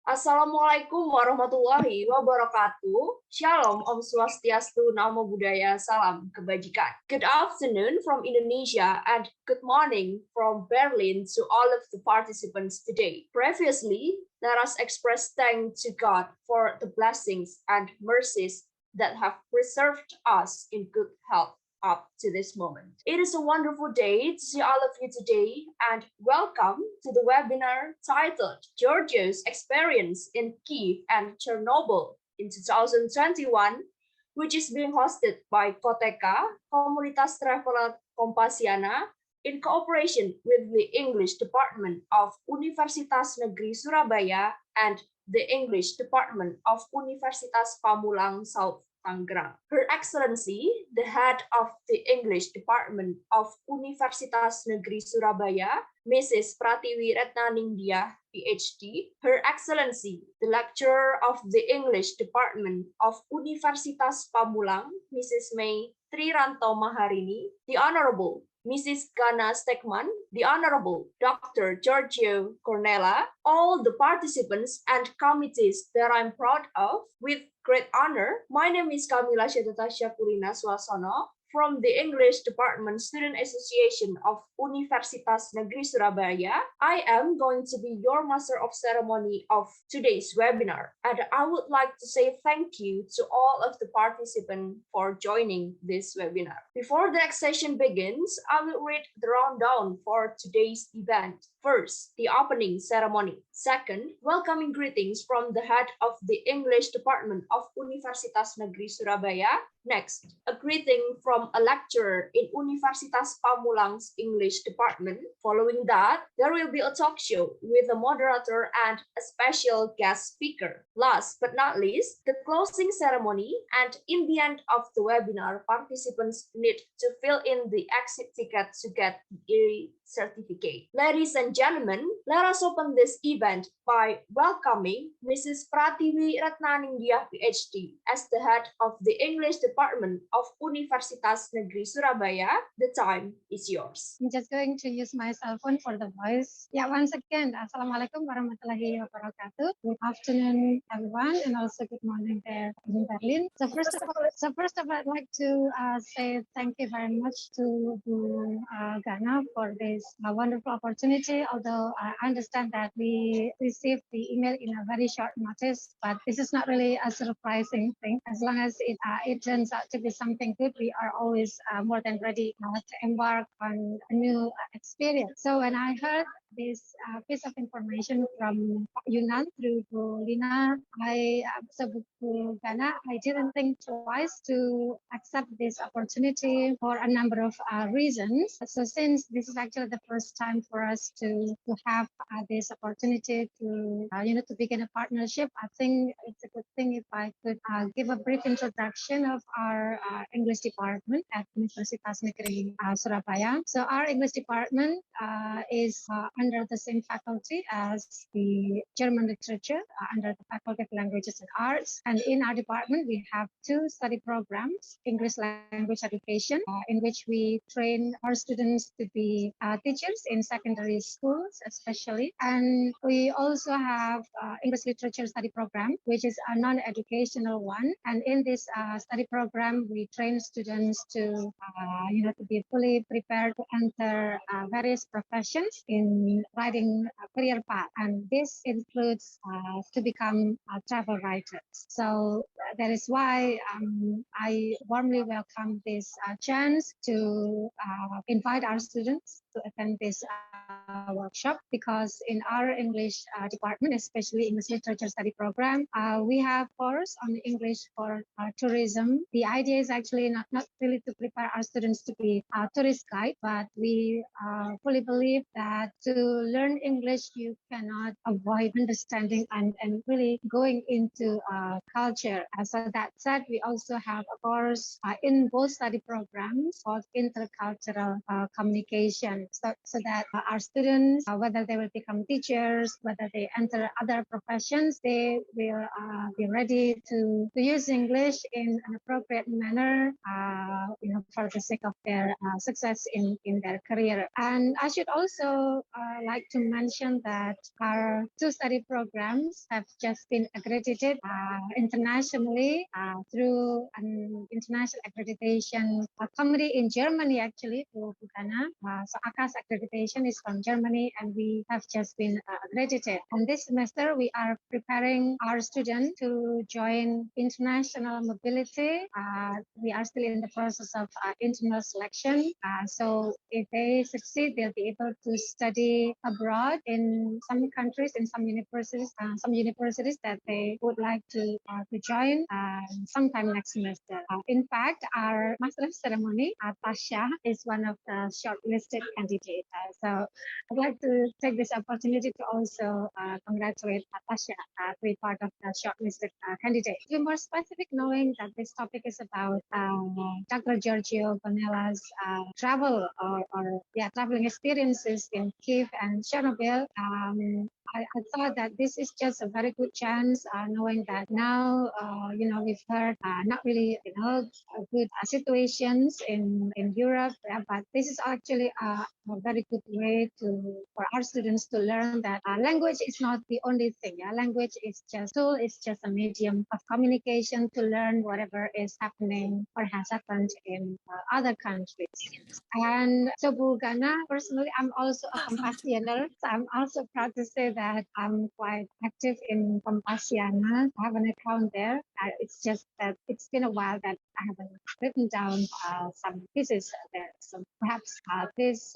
Assalamualaikum warahmatullahi wabarakatuh. Shalom, Om Swastiastu, Namo Buddhaya, Salam Kebajikan. Good afternoon from Indonesia and good morning from Berlin to all of the participants today. Previously, let us express thanks to God for the blessings and mercies that have preserved us in good health up to this moment. It is a wonderful day to see all of you today, and welcome to the webinar titled Giorgio's Experience in Kyiv and Chernobyl in 2021, which is being hosted by Koteka, Komunitas Traveler Kompasianer, in cooperation with the English Department of Universitas Negeri Surabaya and the English Department of Universitas Pamulang South Tangerang. Her Excellency, the head of the English Department of Universitas Negeri Surabaya, Mrs. Pratiwi Retnaningdia, PhD, Her Excellency, the lecturer of the English Department of Universitas Pamulang, Mrs. May Triranto Maharini, the Honorable Mrs. Gana Stegmann, the Honorable Dr. Giorgio Gonnella, all the participants and committees that I'm proud of, with great honor, my name is Kamila Syatatasya Kurina Swasono from the English Department Student Association of Universitas Negeri Surabaya. I am going to be your master of ceremony of today's webinar, and I would like to say thank you to all of the participants for joining this webinar. Before the next session begins, I will read the rundown for today's event. First, the opening ceremony. Second, welcoming greetings from the head of the English Department of Universitas Negeri Surabaya. Next, a greeting from a lecturer in Universitas Pamulang's English Department. Following that, there will be a talk show with a moderator and a special guest speaker. Last but not least, the closing ceremony, and in the end of the webinar, participants need to fill in the exit ticket to get the certificate. Ladies and gentlemen, let us open this event by welcoming Mrs. Pratiwi Retnaningdia, PhD, as the head of the English Department of Universitas Negeri Surabaya. The time is yours. I'm just going to use my cell phone for the voice. Yeah, once again, Assalamualaikum warahmatullahi wabarakatuh. Good afternoon, everyone, and also good morning there in Berlin. So first of all, I'd like to say thank you very much to Gana for this wonderful opportunity. Although I understand that we received the email in a very short notice, but this is not really a surprising thing. As long as it turns out to be something good, we are always more than ready to embark on a new experience. So when I heard this piece of information from Yunan through Lina, to Gana, I didn't think twice to accept this opportunity for a number of reasons. So since this is actually the first time for us to have this opportunity to to begin a partnership, I think it's a good thing if I could give a brief introduction of our English department at Universitas Negeri Surabaya. So our English department is under the same faculty as the German literature, under the Faculty of Languages and Arts. And in our department, we have two study programs: English language education, in which we train our students to be teachers in secondary schools, especially. And we also have English literature study program, which is a non-educational one. And in this study program, we train students to be fully prepared to enter various professions in writing a career path. And this includes to become travel writers. So that is why I warmly welcome this chance to invite our students to attend this workshop, because in our English department, especially English literature study program, we have course on English for tourism. The idea is actually not really to prepare our students to be a tourist guide, but we fully believe that to learn English, you cannot avoid understanding and really going into culture. So that said, we also have a course in both study programs called intercultural communication, so that our students, whether they will become teachers, whether they enter other professions, they will be ready to use English in an appropriate manner, for the sake of their success in their career. And I should also like to mention that our two study programs have just been accredited internationally through an international accreditation committee in Germany, actually, to Gana. So ACAS accreditation is from Germany, and we have just been accredited. And this semester, we are preparing our students to join international mobility. We are still in the process of internal selection. So if they succeed, they'll be able to study abroad in some countries, in some universities that they would like to join sometime next semester. In fact, our master ceremony, Tasha, is one of the shortlisted candidates. So I'd like to take this opportunity to also congratulate Tasha to be part of the shortlisted candidate. To be more specific, knowing that this topic is about Dr. Giorgio Gonnella's traveling experiences in Kyiv and Chernobyl. I thought that this is just a very good chance, knowing that now, we've heard not really, good situations in Europe, but this is actually a very good way for our students to learn that language is not the only thing. Language is just tool, it's just a medium of communication to learn whatever is happening or has happened in other countries. And so, Gana, personally, I'm also a Kompasianer. So I'm also proud to say that I'm quite active in Kompasianer. I have an account there. It's just that it's been a while that I haven't written down some pieces there. So perhaps this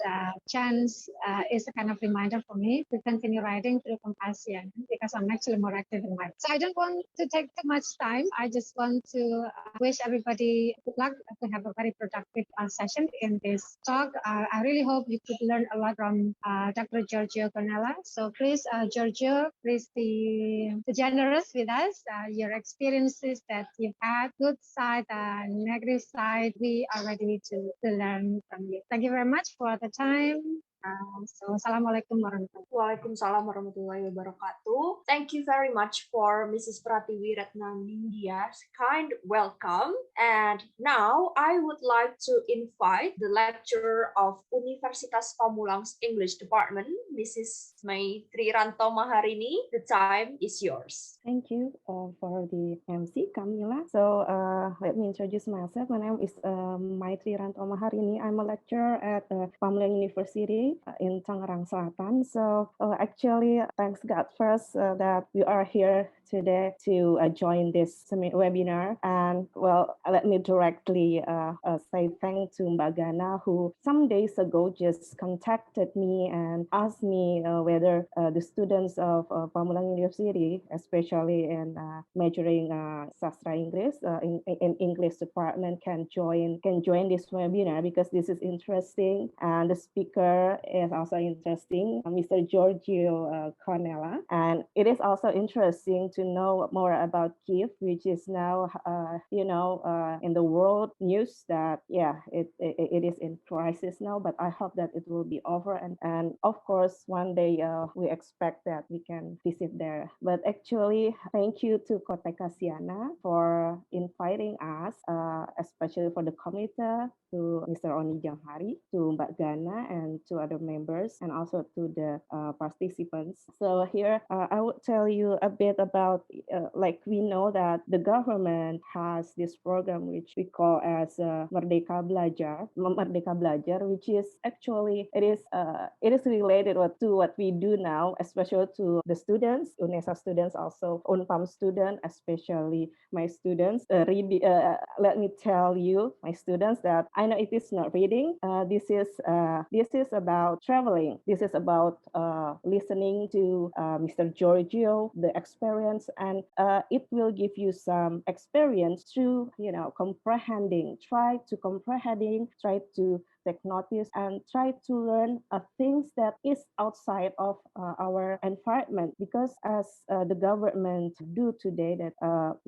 chance is a kind of reminder for me to continue writing through Kompasianer, because I'm actually more active in writing. So I don't want to take too much time. I just want to wish everybody good luck to have a very productive session in this talk. I really hope you could learn a lot from Dr. Giorgio Gonnella. So please, Giorgio, please be generous with us. Your experiences that you've had, good side and negative side, we are ready to learn from you. Thank you very much for the time. Assalamualaikum warahmatullahi wabarakatuh. Waalaikumsalam warahmatullahi wabarakatuh. Thank you very much for Mrs. Pratiwi Ratnanindya's kind welcome. And now I would like to invite the lecturer of Universitas Pamulang's English Department, Mrs. Mai Triranto Maharini. The time is yours. Thank you for the MC, Camila. So let me introduce myself. My name is Mai Triranto Maharini. I'm a lecturer at Pamulang University in Tangerang Selatan. So actually, thanks God first that we are here today to join this webinar. And well, let me directly say thank to Mbak Gana, who some days ago just contacted me and asked me whether the students of Pamulang University, especially in majoring Sastra Inggris in English department, can join this webinar because this is interesting, and the speaker is also interesting, Mr. Giorgio Gonnella. And it is also interesting to know more about Kyiv, which is now, in the world news that, it is in crisis now, but I hope that it will be over. And of course, one day we expect that we can visit there. But actually, thank you to Kotekatalk-80 for inviting us, especially for the committee, to Mr. Oni Jamhari, to Mbak Gana, and to other members, and also to the participants. So here, I would tell you a bit about, we know that the government has this program which we call as Merdeka Belajar, which is actually, it is related to what we do now, especially to the students, UNESA students, also UNPAM students, especially my students. Let me tell you, my students, that I know it is not reading. This is about traveling. This is about listening to Mr. Giorgio, the experience, and it will give you some experience through, comprehending. Try to take notice and try to learn things that is outside of our environment, because as the government do today, that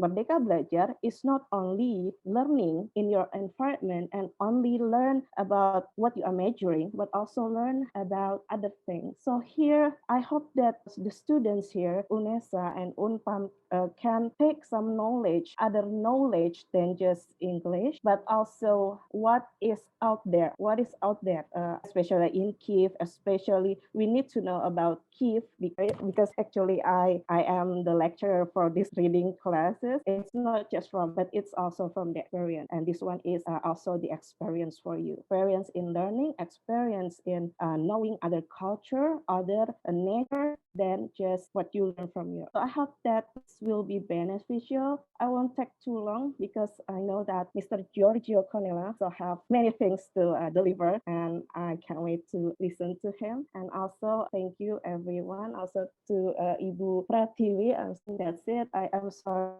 Merdeka Belajar is not only learning in your environment and only learn about what you are majoring, but also learn about other things. So here, I hope that the students here, UNESA and UNPAM, can take some knowledge, other knowledge than just English, but also what is out there, especially in Kyiv, especially we need to know about Kyiv, because actually I am the lecturer for this reading classes. It's not just but it's also from the experience. And this one is also the experience for you. Experience in learning, experience in knowing other culture, other nature, than just what you learn from you. So I hope that this will be beneficial. I won't take too long because I know that Mr. Giorgio Gonnella also have many things to deliver, and I can't wait to listen to him. And also thank you everyone, also to Ibu Pratiwi. I think that's it. I am sorry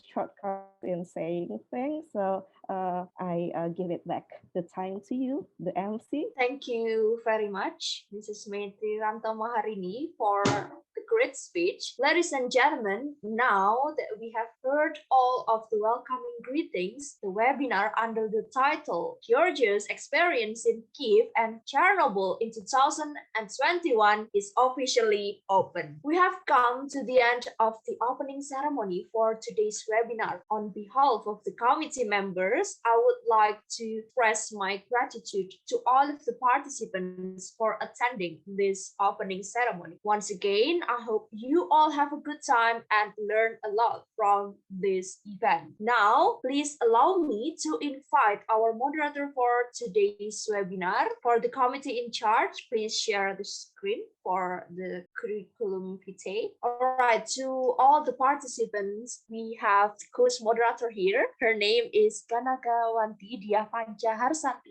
shortcut in saying things, so I give it back the time to you, the MC. Thank you very much, Mrs. Maitri Rantomaharini, for the great speech. Ladies and gentlemen, now that we have heard all of the welcoming greetings, the webinar under the title Georgia's Experience in Kyiv and Chernobyl in 2021 is officially open. We have come to the end of the opening ceremony for today's webinar. On behalf of the committee members, I would like to express my gratitude to all of the participants for attending this opening ceremony. Once again, I hope you all have a good time and learn a lot from this event. Now, please allow me to invite our moderator for today's webinar. For the committee in charge, please share the screen for the curriculum vitae. All right, to all the participants, we have the course moderator here. Her name is Gana Hartanti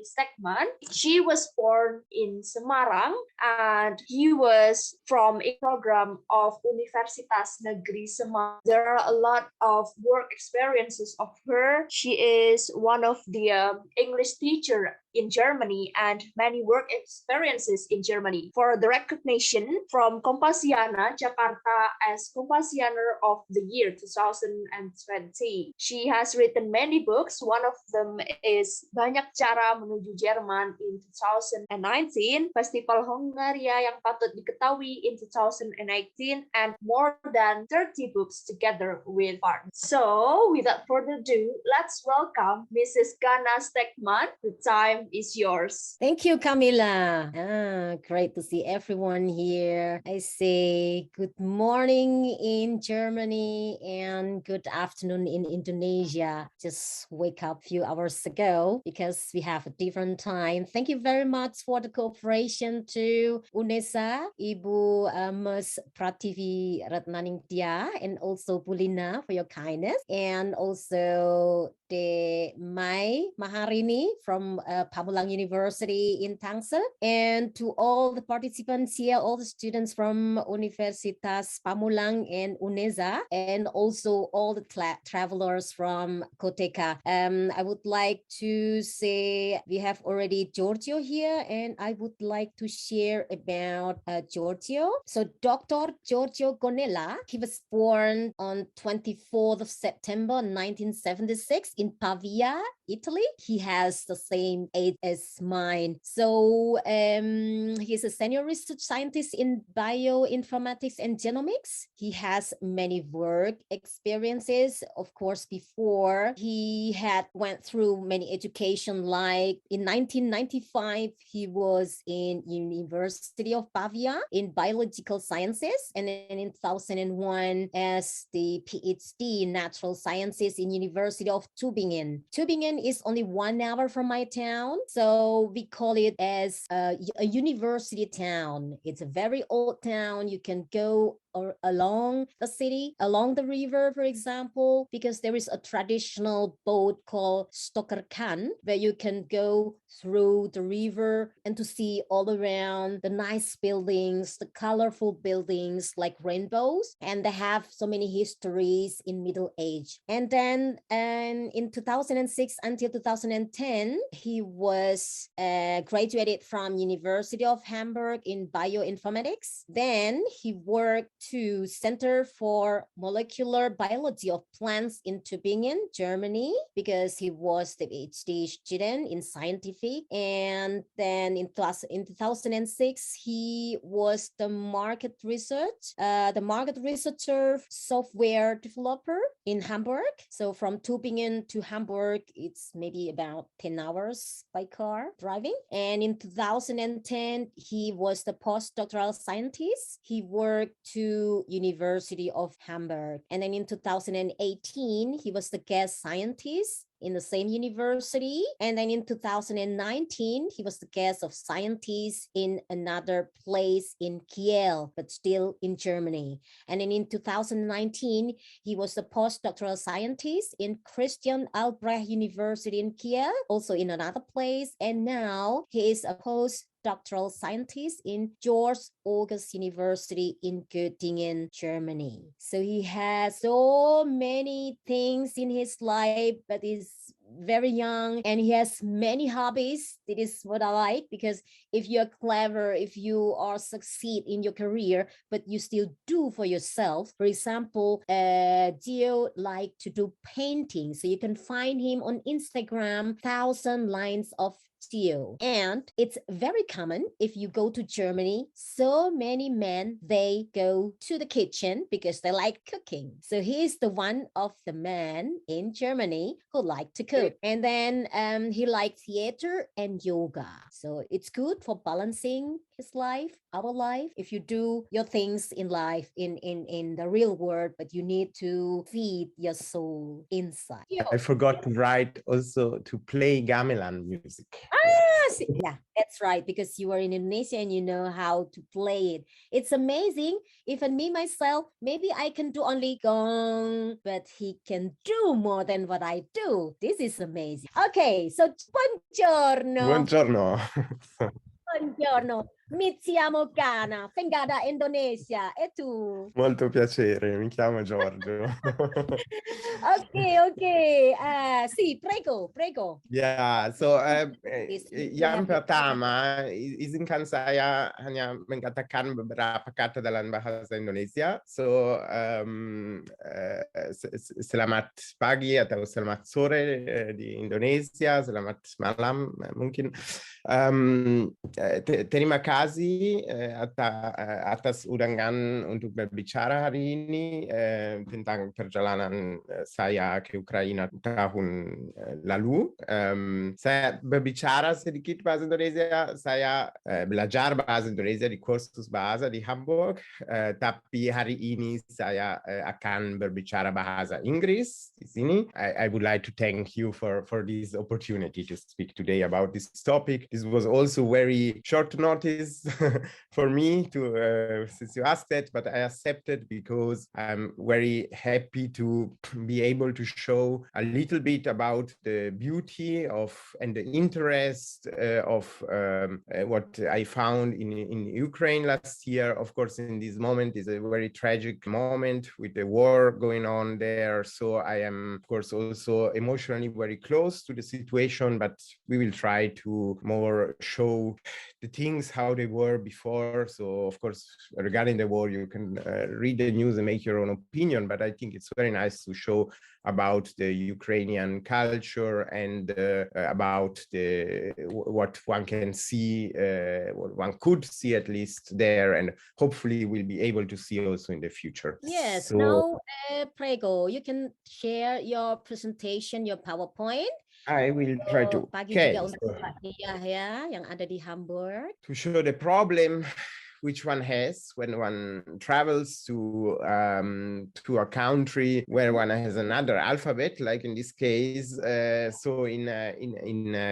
Stegmann. She was born in Semarang and he was from a program of Universitas Negeri Semarang. There are a lot of work experiences of her. She is one of the English teacher in Germany and many work experiences in Germany. For the recognition from Kompasianer Jakarta as Kompasianer of the year 2020. She has written many books. One of them is Banyak Cara Menuju Jerman in 2019, Festival Hongaria yang patut diketahui in 2019, and more than 30 books together with partners. So, without further ado, let's welcome Mrs. Gana Stegmann. The time is yours. Thank you, Camila. Great to see everyone here. I say good morning in Germany and good afternoon in Indonesia. Just wake up a few hours ago because we have a different time. Thank you very much for the cooperation to UNESA, Ibu Ms. Prativi Ratnaningtya, and also Lina for your kindness, and also the Mai Maharini from Pamulang University in Tangsel, and to all the participants here, all the students from Universitas Pamulang and UNESA, and also all the travelers from Koteka. I would like to say we have already Giorgio here, and I would like to share about Giorgio. So Dr. Giorgio Gonnella, he was born on 24th of September 1976 in Pavia, Italy. He has the same age as mine. So he's a senior research scientist in bioinformatics and genomics. He has many work experiences. Of course, before he had went through many education, like in 1995, he was in University of Pavia in biological sciences, and then in 2001 as the PhD in natural sciences in University of Tübingen. Tübingen is only 1 hour from my town, so we call it as a university town. It's a very old town. You can go or along the city, along the river, for example, because there is a traditional boat called Stokkerkan where you can go through the river and to see all around the nice buildings, the colorful buildings like rainbows, and they have so many histories in Middle Age. And then in 2006 until 2010, he was graduated from University of Hamburg in bioinformatics. Then he worked to Center for Molecular Biology of Plants in Tübingen, Germany, because he was the PhD student in scientific. And then in 2006, he was the market researcher software developer in Hamburg. So from Tübingen to Hamburg, it's maybe about 10 hours by car driving. And in 2010, he was the postdoctoral scientist. He worked to University of Hamburg. And then in 2018, he was the guest scientist in the same university. And then in 2019, he was the guest of scientists in another place in Kiel, but still in Germany. And then in 2019, he was the postdoctoral scientist in Christian Albrecht University in Kiel, also in another place. And now he is a postdoctoral scientist in George August University in Göttingen, Germany. So he has so many things in his life, but is very young and he has many hobbies. That is what I like, because if you're clever, if you are succeed in your career, but you still do for yourself. For example, Gio like to do painting. So you can find him on Instagram, 1,000 lines of Gio. And it's very common if you go to Germany, so many men, they go to the kitchen because they like cooking. So he is the one of the men in Germany who like to cook. And then he likes theater and yoga. So it's good for balancing his life, our life. If you do your things in life in the real world, but you need to feed your soul inside. I forgot to write also to play gamelan music. Yeah, that's right, because you are in Indonesia and you know how to play it. It's amazing. Even me myself, maybe I can do only gong, but he can do more than what I do. This is amazing. Okay, so buongiorno. Buongiorno. Buongiorno. Mi chiamo Gana, vengo da Indonesia. E tu? Molto piacere, mi chiamo Giorgio. Okay. Sì, prego. Ya, so yang pertama, izinkan saya hanya mengatakan beberapa kata dalam bahasa Indonesia. So, selamat pagi atau selamat sore di Indonesia, selamat malam mungkin. Terima kasih atas undangan untuk berbicara hari ini tentang perjalanan saya ke Ukraina tahun lalu. Saya berbicara sedikit bahasa Indonesia. Saya belajar bahasa Indonesia di kursus bahasa di Hamburg. Tapi hari ini saya akan berbicara bahasa Inggris di sini. I would like to thank you for this opportunity to speak today about this topic. This was also very short notice for me to since you asked that, but I accepted because I'm very happy to be able to show a little bit about the beauty of and the interest of what I found in Ukraine last year. Of course, in this moment is a very tragic moment with the war going on there. So I am, of course, also emotionally very close to the situation, but we will try to more show the things how they were before. So of course, regarding the war, you can read the news and make your own opinion, but I think it's very nice to show about the Ukrainian culture and about what one can see, what one could see at least there, and hopefully we'll be able to see also in the future. Yes, so, now Prego, you can share your presentation, your PowerPoint. I will try to. Pagi juga untuk dia ya, yang ada di Hamburg. To show the problem which one has when one travels to a country where one has another alphabet, like in this case. So in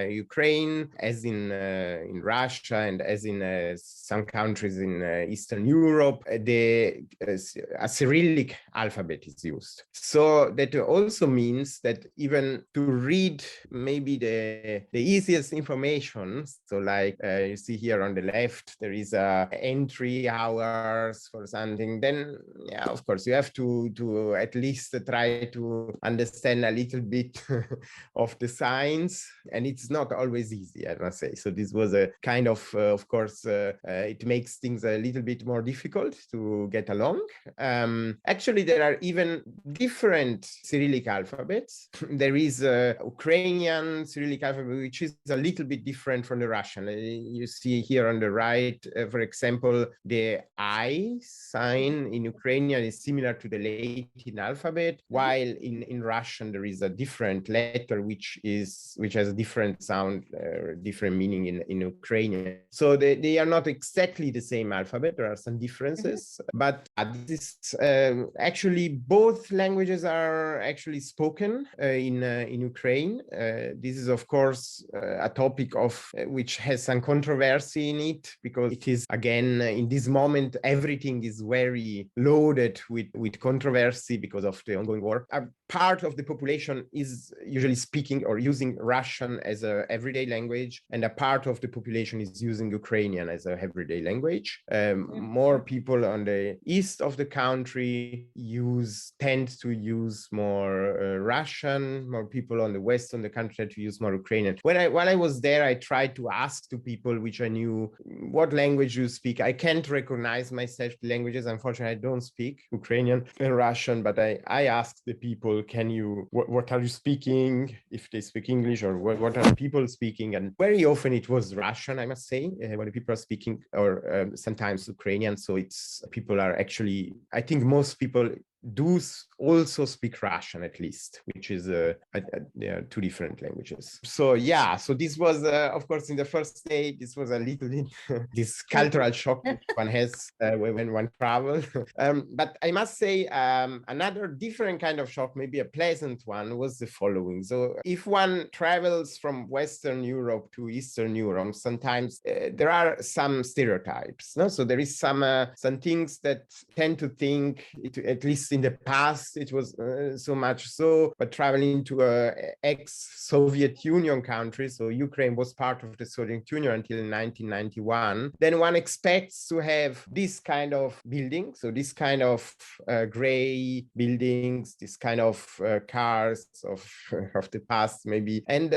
Ukraine, as in Russia, and as in some countries in Eastern Europe, a Cyrillic alphabet is used. So that also means that even to read maybe the easiest information, so like you see here on the left, there is a entry hours for something, then yeah, of course you have to at least try to understand a little bit of the signs, and it's not always easy, I must say. So this was a kind of course, it makes things a little bit more difficult to get along. Actually, there are even different Cyrillic alphabets. There is Ukrainian Cyrillic alphabet, which is a little bit different from the Russian. You see here on the right, for example, the I sign in Ukrainian is similar to the Latin alphabet, while in Russian there is a different letter which has a different sound, different meaning in Ukrainian. So they are not exactly the same alphabet. There are some differences, but this actually both languages are actually spoken in Ukraine. This is of course a topic of which has some controversy in it, because it is, again, in this moment everything is very loaded with controversy because of the ongoing war. A part of the population is usually speaking or using Russian as an everyday language, and a part of the population is using Ukrainian as an everyday language. More people on the east of the country tend to use more Russian. More people on the west of the country tend to use more Ukrainian. While I was there, I tried to ask to people which I knew, what language you speak. I can't recognize myself the languages. Unfortunately, I don't speak Ukrainian and Russian, but I asked the people, what are you speaking? If they speak English, or what are people speaking? And very often it was Russian, I must say, when the people are speaking, or sometimes Ukrainian. So people are actually, I think most people do also speak Russian, at least, which is they are two different languages. So yeah, so this was of course in the first day, this was a little bit this cultural shock which one has when one travels. But I must say another different kind of shock, maybe a pleasant one, was the following. So if one travels from Western Europe to Eastern Europe, sometimes there are some stereotypes. No? So there is some things that tend to think, at least in the past it was so much so, but traveling to a ex-Soviet Union country, so Ukraine was part of the Soviet Union until 1991, then one expects to have this kind of building, so this kind of gray buildings, this kind of cars of the past maybe, and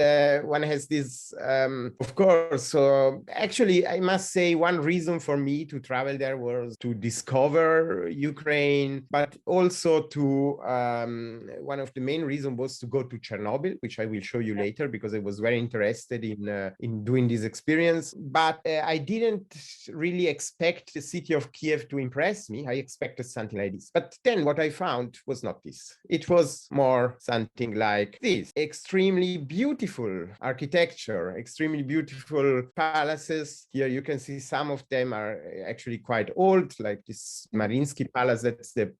one has this of course. So actually I must say one reason for me to travel there was to discover Ukraine, but also to one of the main reasons was to go to Chernobyl, which I will show you later, because I was very interested in doing this experience. But I didn't really expect the city of Kiev to impress me. I expected something like this. But then what I found was not this. It was more something like this: extremely beautiful architecture, extremely beautiful palaces. Here you can see some of them are actually quite old, like this Mariinsky Palace. That's the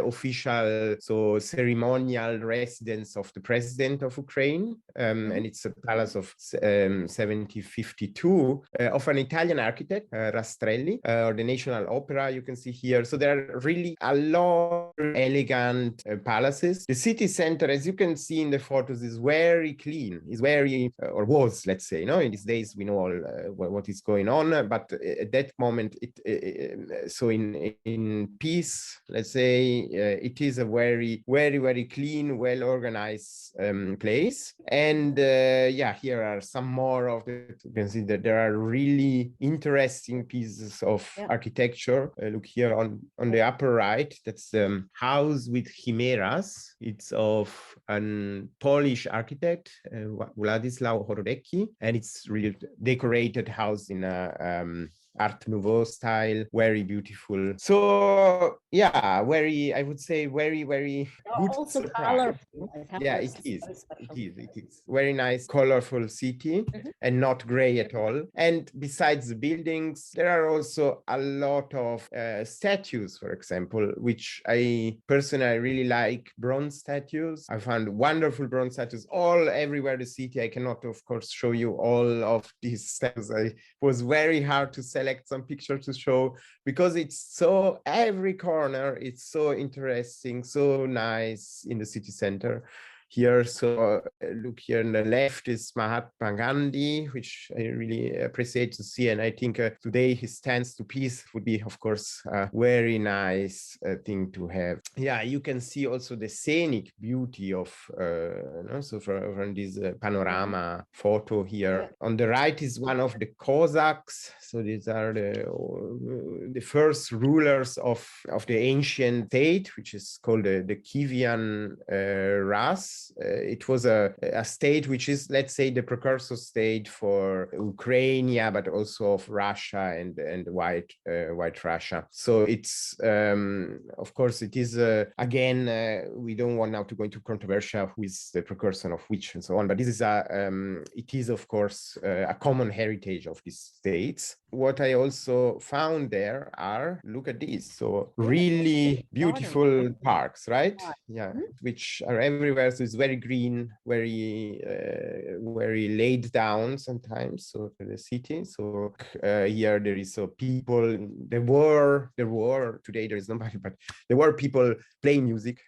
official, so ceremonial residence of the president of Ukraine, and it's a palace of 1752 of an Italian architect, Rastrelli, or the National Opera you can see here. So there are really a lot of elegant palaces. The city center, as you can see in the photos, is very clean. Is very, or was, let's say, in these days we know all what is going on, but at that moment, so in peace, let's say, it is a very, very, very clean, well organized place. And yeah, here are some more of the, you can see that there are really interesting pieces of architecture. Look here on the upper right, that's the house with chimeras. It's of an Polish architect, Władysław Horodecki, and it's really decorated house in a Art Nouveau style, very beautiful. So yeah, I would say very good Also surprise. colorful. Yeah, it is. It is very nice, colorful city, and not gray at all. And besides the buildings, there are also a lot of statues, for example, which I personally really like. Bronze statues. I found wonderful bronze statues all everywhere the city. I cannot, of course, show you all of these statues. It was very hard to select some pictures to show because it's so every corner. It's so interesting, so nice in the city center here. So look here on the left is Mahatma Gandhi, which I really appreciate to see. And I think today his stands to peace would be, of course, a very nice thing to have. Yeah, you can see also the scenic beauty of, so from this panorama photo here. On the right is one of the Cossacks. So these are the first rulers of the ancient state, which is called the Kievan Rus. It was a state which is, let's say, the precursor state for Ukraine, but also of Russia and White Russia. So it's, of course, it is, again, we don't want now to go into controversial who is the precursor of which and so on, but this is it is, of course, a common heritage of these states. What I also found there are, look at this, so really beautiful parks, right? Yeah, which are everywhere. So it's very green, very laid down sometimes. So the city. So here there is people. There were today there is nobody, but there were people playing music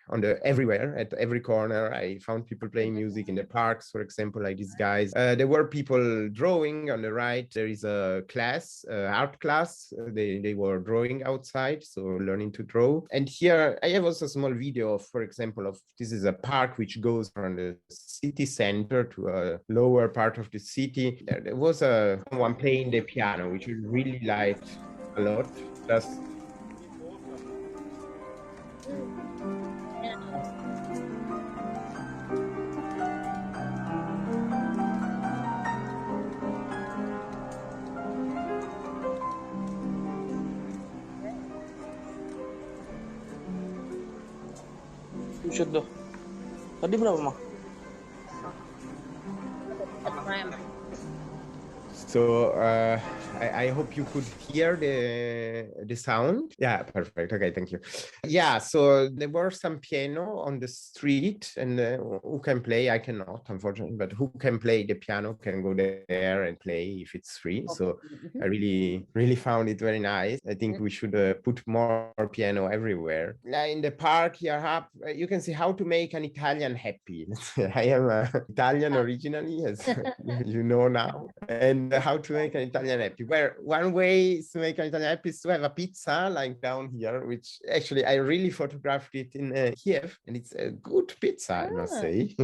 everywhere at every corner. I found people playing music in the parks, for example, like these guys. There were people drawing on the right. There is a class, art class. They were drawing outside, so learning to draw. And here I have also a small video of, for example, of this is a park which goes from the city center to a lower part of the city. There was someone playing the piano, which I really liked a lot. Just Buset dah. Tadi berapa, Mah? So I hope you could hear the sound. Yeah, perfect. Okay, thank you. Yeah, so there were some piano on the street, and who can play? I cannot, unfortunately, but who can play the piano can go there and play if it's free. So I really found it very nice. I think we should put more piano everywhere. In the park here, you can see how to make an Italian happy. I am Italian originally, as you know now, and how to make an Italian happy. Where one way to make an Italian happy is to have a pizza like down here, which actually I really photographed it in Kyiv, and it's a good pizza, I must say.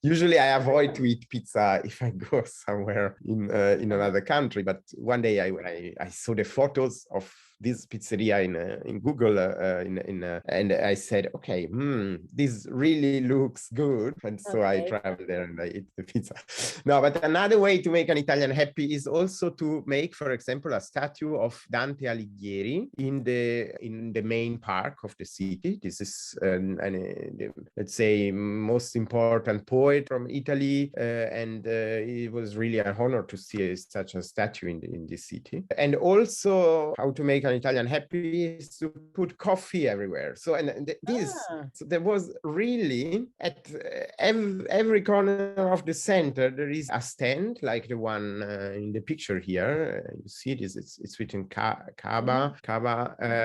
Usually I avoid to eat pizza if I go somewhere in another country, but one day I saw the photos of this pizzeria in Google, and I said, okay, this really looks good, and so I traveled there and I ate the pizza. No, but another way to make an Italian happy is also to make, for example, a statue of Dante Alighieri in the main park of the city. This is let's say most important poet from Italy, and it was really an honor to see such a statue in this city. And also how to make an Italian happy is to put coffee everywhere. So so there was really at every corner of the center there is a stand like the one in the picture here. You see this? It's written Kaba.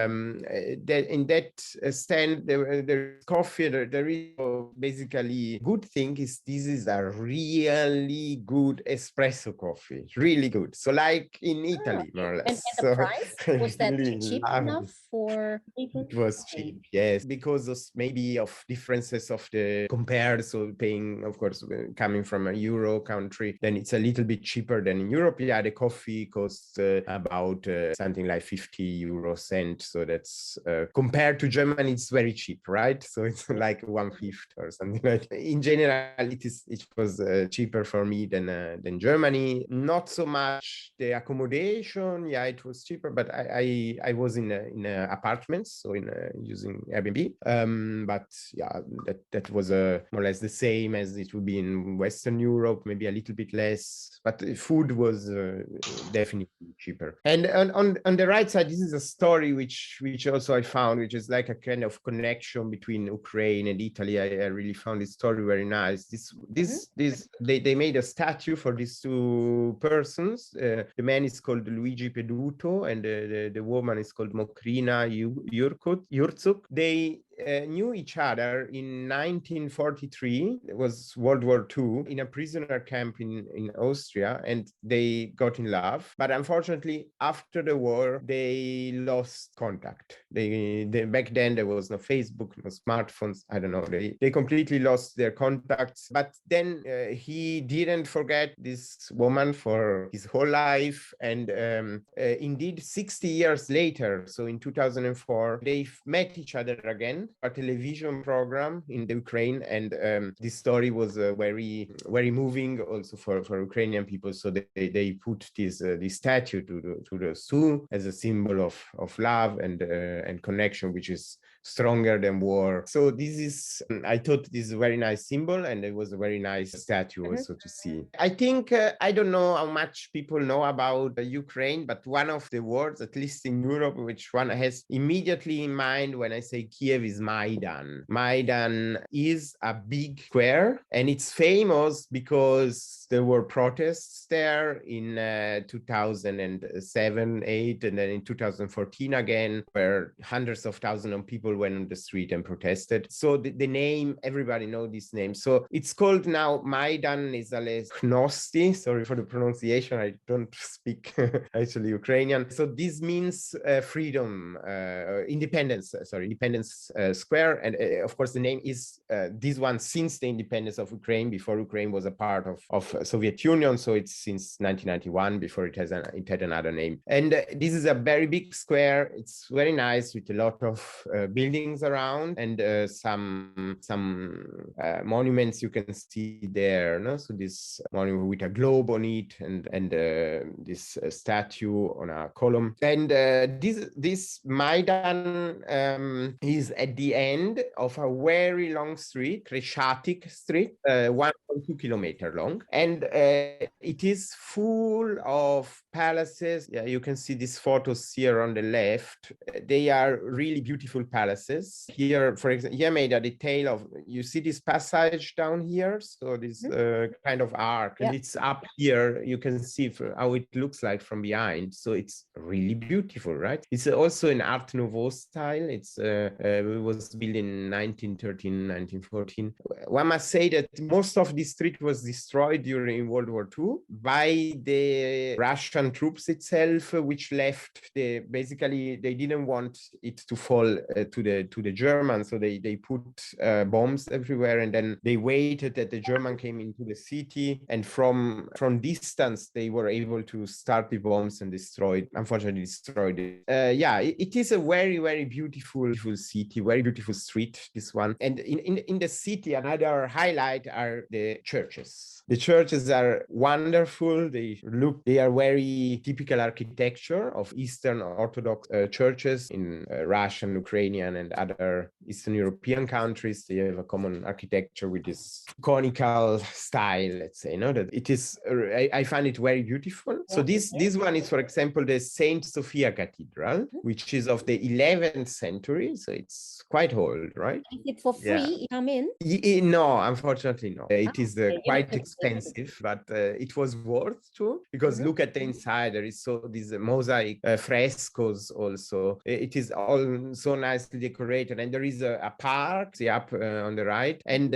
In that stand there's coffee. There is basically good thing is this is a really good espresso coffee, really good. So like in Italy, more or less. And the price was that really cheap loved enough it. for It was cheap, yes, because of maybe of differences of the compared. So paying, of course, coming from a Euro country, then it's a little bit cheaper than in Europe. Yeah, the coffee costs about something like 50 cent. So that's compared to Germany, it's very cheap, right? So it's like 1/5 or something like that. In general, it was cheaper for me than Germany. Not so much the accommodation. Yeah, it was cheaper, but I was in apartments, so in using Airbnb. But yeah, that was more or less the same as it would be in Western Europe, maybe a little bit less. But the food was definitely cheaper. And on the right side, this is a story which also I found, which is like a kind of connection between Ukraine and Italy. I really found this story very nice. They made a statue for these two persons. The man is called Luigi Peduto, and the woman is called Mokrina Jurczuk. They knew each other in 1943. It was World War II, in a prisoner camp in Austria, and they got in love. But unfortunately, after the war, they lost contact. They back then there was no Facebook, no smartphones. I don't know. They completely lost their contacts. But then he didn't forget this woman for his whole life, and indeed 60 years later, so in 2004, they met each other again, a television program in the Ukraine, and this story was very, very moving also for Ukrainian people. So they put this statue to the zoo as a symbol of love and connection, which is stronger than war. So this is, I thought this is a very nice symbol, and it was a very nice statue also to see. I think, I don't know how much people know about Ukraine, but one of the words, at least in Europe, which one has immediately in mind when I say Kiev is Maidan. Maidan is a big square, and it's famous because there were protests there in 2007, 8, and then in 2014 again, where hundreds of thousands of people went on the street and protested. So the name, everybody knows this name. So it's called now Maidan Nezalezhnosti. Sorry for the pronunciation. I don't speak actually Ukrainian. So this means freedom, independence square. And of course, the name is this one since the independence of Ukraine, before Ukraine was a part of Soviet Union. So it's since 1991, before it had another name. And this is a very big square. It's very nice with a lot of buildings around, and some monuments you can see there. No? So this monument with a globe on it, and this statue on a column. And this Maidan is at the end of a very long street, Kreshatik Street, 1.2 kilometers long, and it is full of palaces. Yeah, you can see these photos here on the left. They are really beautiful palaces. Here, for example, here made a detail of, you see this passage down here, so this kind of arc, and it's up here. You can see how it looks like from behind. So it's really beautiful, right? It's also in Art Nouveau style. It was built in 1913, 1914. One must say that most of this street was destroyed during World War II by the Russian troops itself, which left basically they didn't want it to fall to the Germans, so they put bombs everywhere, and then they waited that the German came into the city, and from distance they were able to start the bombs and unfortunately destroyed it. It is a very, very beautiful city, very beautiful street, this one. And in the city, another highlight are the churches. The churches are wonderful. They are very typical architecture of Eastern Orthodox churches in Russian, Ukrainian, and other Eastern European countries. They have a common architecture with this conical style, let's say. No, that it is. I find it very beautiful. So this one is, for example, the Saint Sophia Cathedral, which is of the 11th century. So it's quite old, right? Is it for free? You come in? No, unfortunately, no. It is quite expensive. expensive, but it was worth to, because look at the inside. There is these mosaic frescoes also. It is all so nicely decorated, and there is a park, see up on the right, and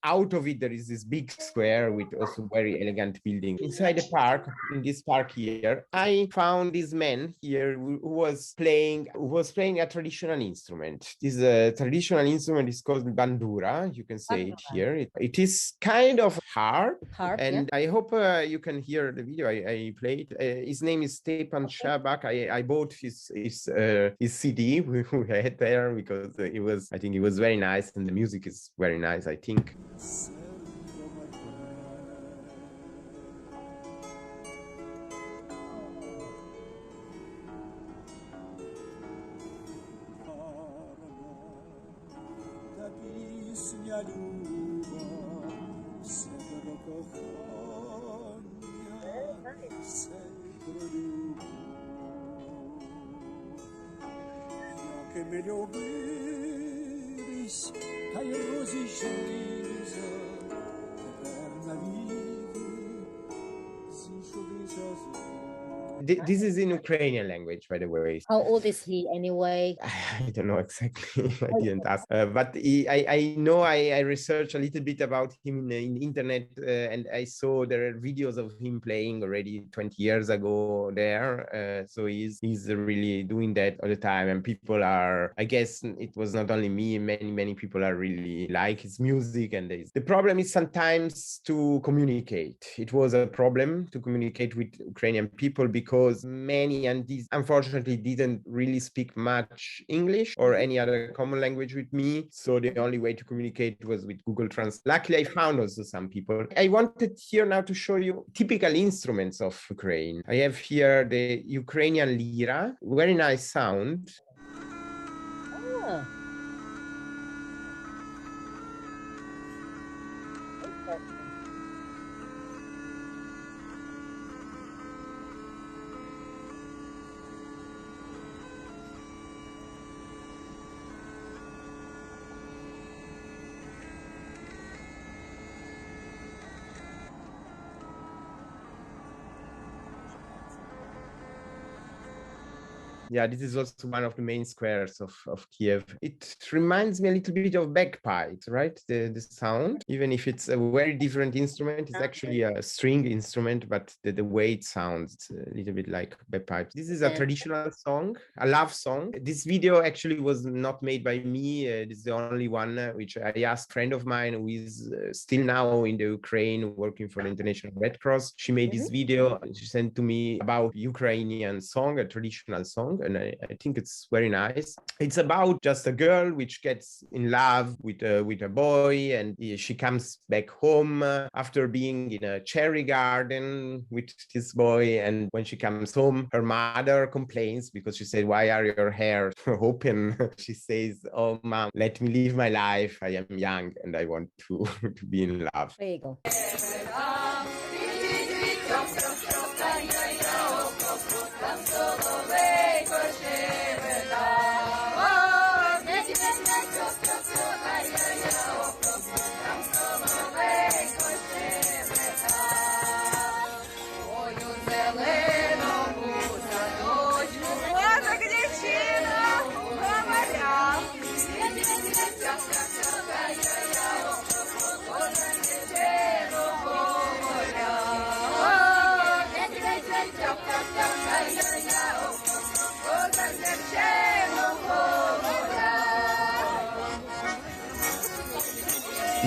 out of it there is this big square with also very elegant building. Inside the park, in this park here, I found this man here who was playing a traditional instrument. This traditional instrument is called bandura. You can say it here. It is kind of hard, and I hope you can hear the video I played. His name is Stepan Shabak. I bought his CD we had there because I think it was very nice, and the music is very nice, I think. This is in Ukrainian language, by the way. How old is he anyway? I don't know exactly. I didn't ask. But I know I researched a little bit about him in the internet, and I saw there are videos of him playing already 20 years ago there. So he's really doing that all the time. And people are, I guess it was not only me, many people are really like his music. And the problem is sometimes to communicate. It was a problem to communicate with Ukrainian people because many, and these unfortunately didn't really speak much English or any other common language with me. So the only way to communicate was with Google Translate. Luckily, I found also some people. I wanted here now to show you typical instruments of Ukraine. I have here the Ukrainian lira, very nice sound. Oh. Yeah, this is also one of the main squares of Kiev. It reminds me a little bit of bagpipes, right? The sound, even if it's a very different instrument, it's actually a string instrument, but the way it sounds, it's a little bit like bagpipes. This is a traditional song, a love song. This video actually was not made by me. This is the only one which I asked a friend of mine who is still now in the Ukraine working for the International Red Cross. She made this video. She sent to me about Ukrainian song, a traditional song. And I think it's very nice. It's about just a girl which gets in love with a boy, and she comes back home after being in a cherry garden with this boy. And when she comes home, her mother complains because she said, "Why are your hair open?" She says, "Oh, mom, let me live my life. I am young and I want to be in love." There you go.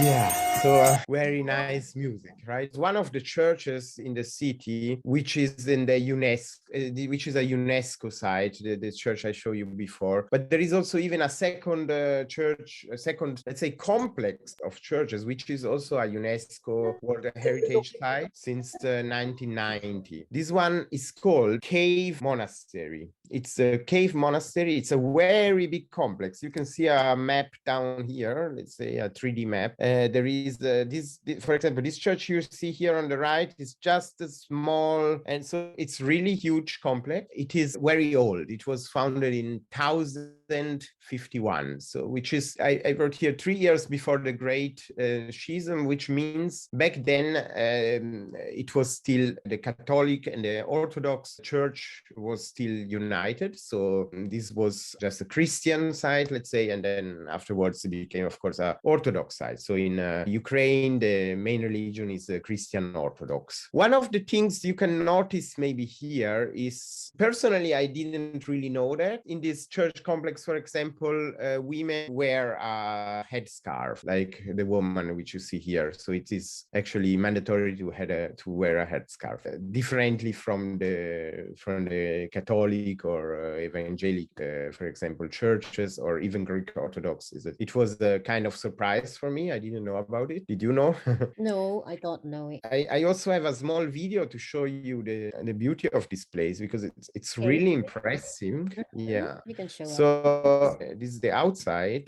Yeah, so very nice music, right? It's one of the churches in the city, which is in the UNESCO, which is a UNESCO site, the church I showed you before. But there is also even a second church, a second, let's say, complex of churches, which is also a UNESCO World Heritage Site since 1990. This one is called Kyiv Monastery. It's a cave monastery. It's a very big complex. You can see a map down here, let's say a 3D map. There is this, for example, this church you see here on the right is just a small, and so it's really huge complex. It is very old. It was founded in 1000 1051. So, which is, I wrote here 3 years before the Great Schism, which means back then it was still the Catholic and the Orthodox Church was still united. So this was just a Christian side, let's say, and then afterwards it became, of course, a Orthodox side. So in Ukraine, the main religion is Christian Orthodox. One of the things you can notice maybe here is, personally, I didn't really know that. In this church complex, for example, women wear a headscarf, like the woman which you see here. So it is actually mandatory to wear a headscarf, differently from the Catholic or evangelical, for example, churches, or even Greek Orthodox. It was a kind of surprise for me. I didn't know about it. Did you know? No, I don't know it. I also have a small video to show you the beauty of this place, because it's really impressive. Yeah. You can show us. So this is the outside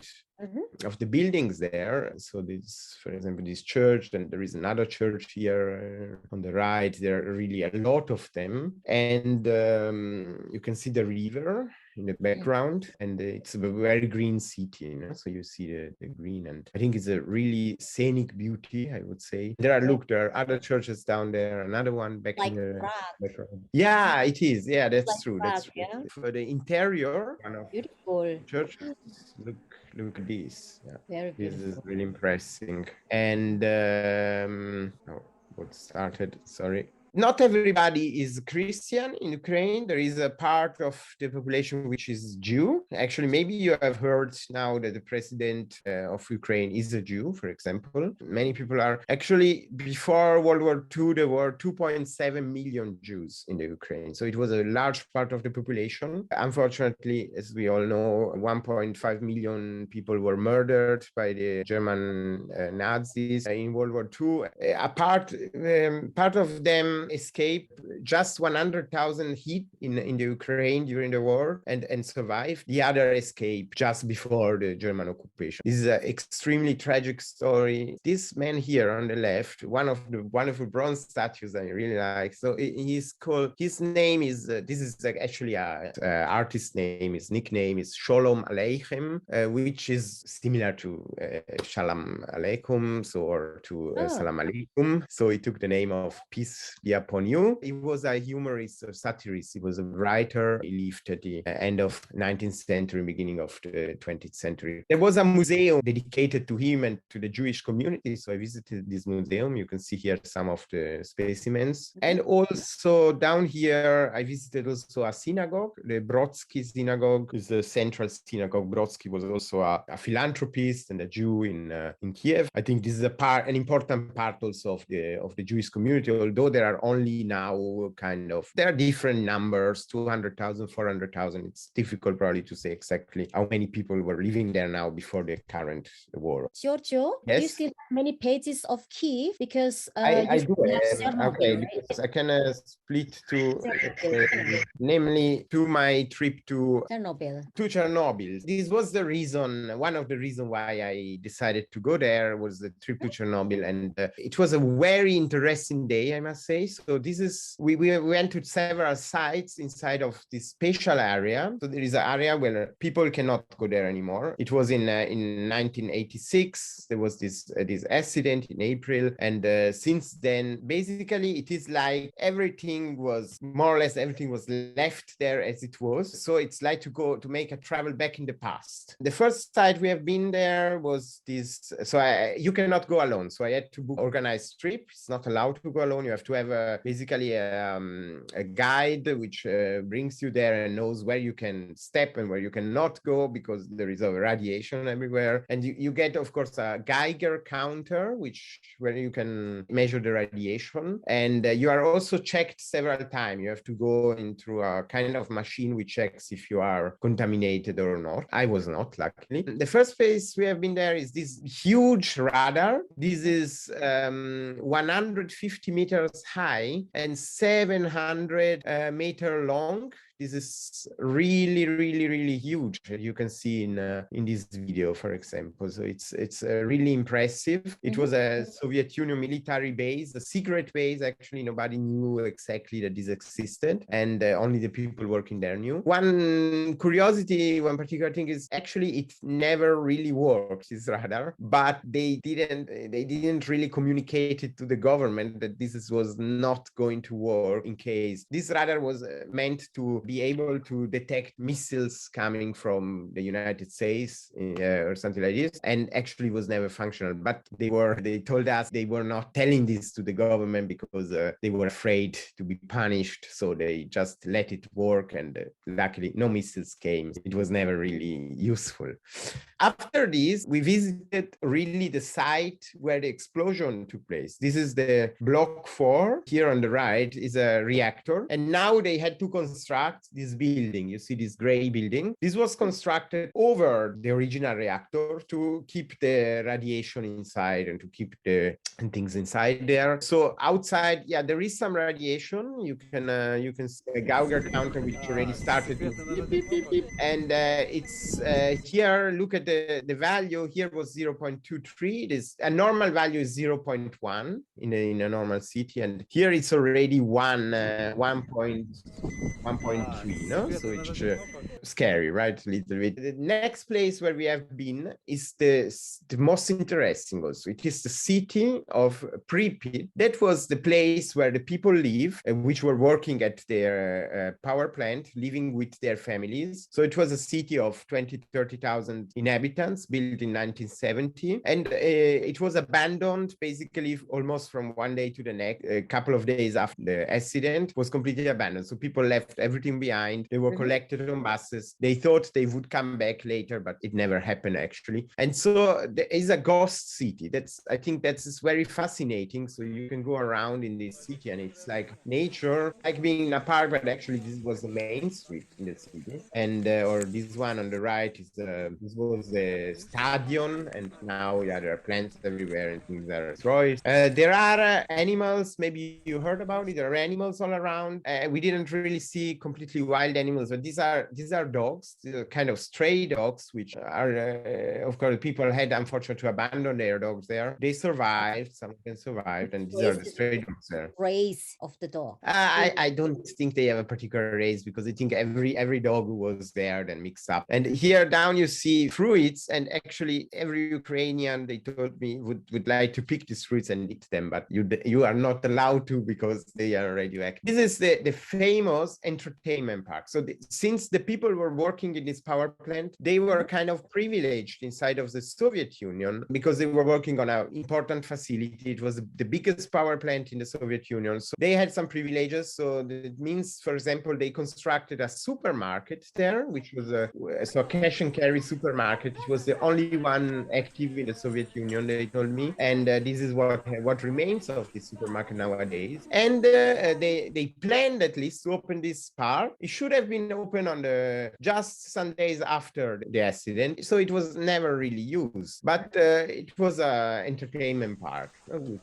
of the buildings there. So this, for example, this church, then there is another church here on the right. There are really a lot of them. And you can see the river in the background, and it's a very green city, you know? So you see the green, and I think it's a really scenic beauty, I would say. There are other churches down there, another one back like in the background. Yeah, it is. Yeah, that's like true. Prague, That's true. yeah? For the interior, one of Beautiful. churches, look at this. Yeah. Very This beautiful. is really impressive. And what started? Sorry. Not everybody is Christian in Ukraine. There is a part of the population which is Jew. Actually, maybe you have heard now that the president of Ukraine is a Jew, for example. Many people are. Actually, before World War II, there were 2.7 million Jews in the Ukraine. So it was a large part of the population. Unfortunately, as we all know, 1.5 million people were murdered by the German Nazis in World War II. Part of them escaped. Just 100,000 hit in the Ukraine during the war and survived. The other escaped just before the German occupation. This is an extremely tragic story. This man here on the left, one of the wonderful bronze statues I really like. So his name is, this is actually a artist's name, his nickname is Shalom Aleichem, which is similar to Shalom Aleikum, or to Salam Aleikum. So he took the name of peace be upon you. He was a humorist or satirist. He was a writer. He lived at the end of 19th century, beginning of the 20th century. There was a museum dedicated to him and to the Jewish community. So I visited this museum. You can see here some of the specimens. And also down here, I visited also a synagogue. The Brodsky synagogue is the central synagogue. Brodsky was also a philanthropist and a Jew in Kyiv. I think this is an important part also of the Jewish community, although there are only now there are different numbers, 200,000, 400,000. It's difficult probably to say exactly how many people were living there now before the current war. Giorgio, Yes? do you still have many pages of Kyiv? Because I do. Okay, right? because I can split to, namely to my trip to Chernobyl. This was the reason, one of the reasons why I decided to go there was the trip to Chernobyl. And it was a very interesting day, I must say. So we went to several sites inside of this special area. So there is an area where people cannot go there anymore. It was in 1986. There was this accident in April. And since then, basically, it is like everything was left there as it was. So it's like to make a travel back in the past. The first site we have been there was this. So you cannot go alone. So I had to book organized trip. It's not allowed to go alone. You have to have basically a guide which brings you there and knows where you can step and where you cannot go, because there is a radiation everywhere. And you get, of course, a Geiger counter where you can measure the radiation. And you are also checked several times. You have to go into a kind of machine which checks if you are contaminated or not. I was not, luckily. The first place we have been there is this huge radar. This is 150 meters high and 700 meter long. This is really, really, really huge. You can see in this video, for example. So it's really impressive. It was a Soviet Union military base, a secret base. Actually, nobody knew exactly that this existed, and only the people working there knew. One curiosity, one particular thing is actually it never really worked, this radar, but they didn't really communicate it to the government that this was not going to work in case. This radar was meant to be able to detect missiles coming from the United States or something like this, and actually was never functional. But they told us they were not telling this to the government because they were afraid to be punished, so they just let it work, and luckily no missiles came. It was never really useful. After this, we visited really the site where the explosion took place. This is the block 4. Here on the right is a reactor. And now they had to construct this building. You see this gray building. This was constructed over the original reactor to keep the radiation inside and to keep the things inside there. So outside, yeah, there is some radiation. You can see a Gauger counter which already started to beep, beep, beep, beep. And it's here, look at the value here was 0.23. It is a normal value is 0.1 in a normal city, and here it's already 1.3, no? So it's scary, right? A little bit. The next place where we have been is the most interesting also. It is the city of Pripyat. That was the place where the people live, which were working at their power plant, living with their families. So it was a city of 20,000-30,000 inhabitants, built in 1970. And it was abandoned basically almost from one day to the next. A couple of days after the accident, was completely abandoned. So people left everything behind. They were collected on buses. They thought they would come back later, but it never happened actually. And so there is a ghost city. I think that's very fascinating. So you can go around in this city and it's like nature, like being in a park, but actually this was the main street in the city. And or this one on the right is this was the stadium, and now there are plants everywhere and things are destroyed. There are animals, maybe you heard about it. There are animals all around. We didn't really see completely wild animals, but these are dogs. These are kind of stray dogs, which are of course people had unfortunately to abandon their dogs there. They survived. Some can survive, and these are the stray dogs there. Race of the dog. I don't think they have a particular race, because I think every dog was there then mixed up. And here down you see fruits, and actually every Ukrainian, they told me, would like to pick these fruits and eat them, but you are not allowed to because they are radioactive. This is the famous entertainment park. So since the people were working in this power plant, they were kind of privileged inside of the Soviet Union because they were working on an important facility. It was the biggest power plant in the Soviet Union. So they had some privileges. So it means, for example, they constructed a supermarket there, which was a cash and carry supermarket. It was the only one active in the Soviet Union, they told me. And this is what remains of this supermarket nowadays. And they planned at least to open this park. It should have been open on just some days after the accident. So it was never really used. But it was an entertainment park. And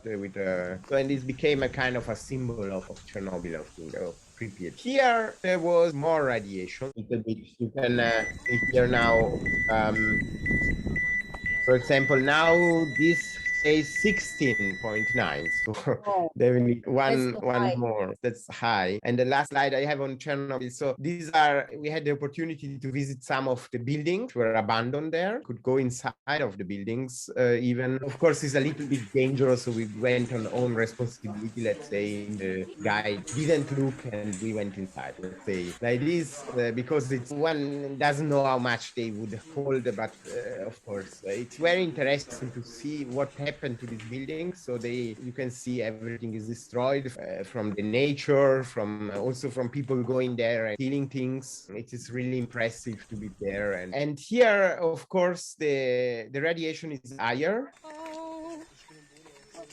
this became a kind of a symbol of Chernobyl, of Pripyat. Here there was more radiation. You can see here now. For example, now this says 16.9. So definitely one more. That's high. And the last slide I have on Chernobyl. So we had the opportunity to visit some of the buildings were abandoned there. Could go inside of the buildings even. Of course, it's a little bit dangerous. So we went on own responsibility, let's say. The guide didn't look and we went inside, let's say. Like this, because one doesn't know how much they would hold, but of course, it's very interesting to see what happened to this building. So you can see everything is destroyed from the nature, also from people going there and stealing things. It is really impressive to be there. And here, of course, the radiation is higher.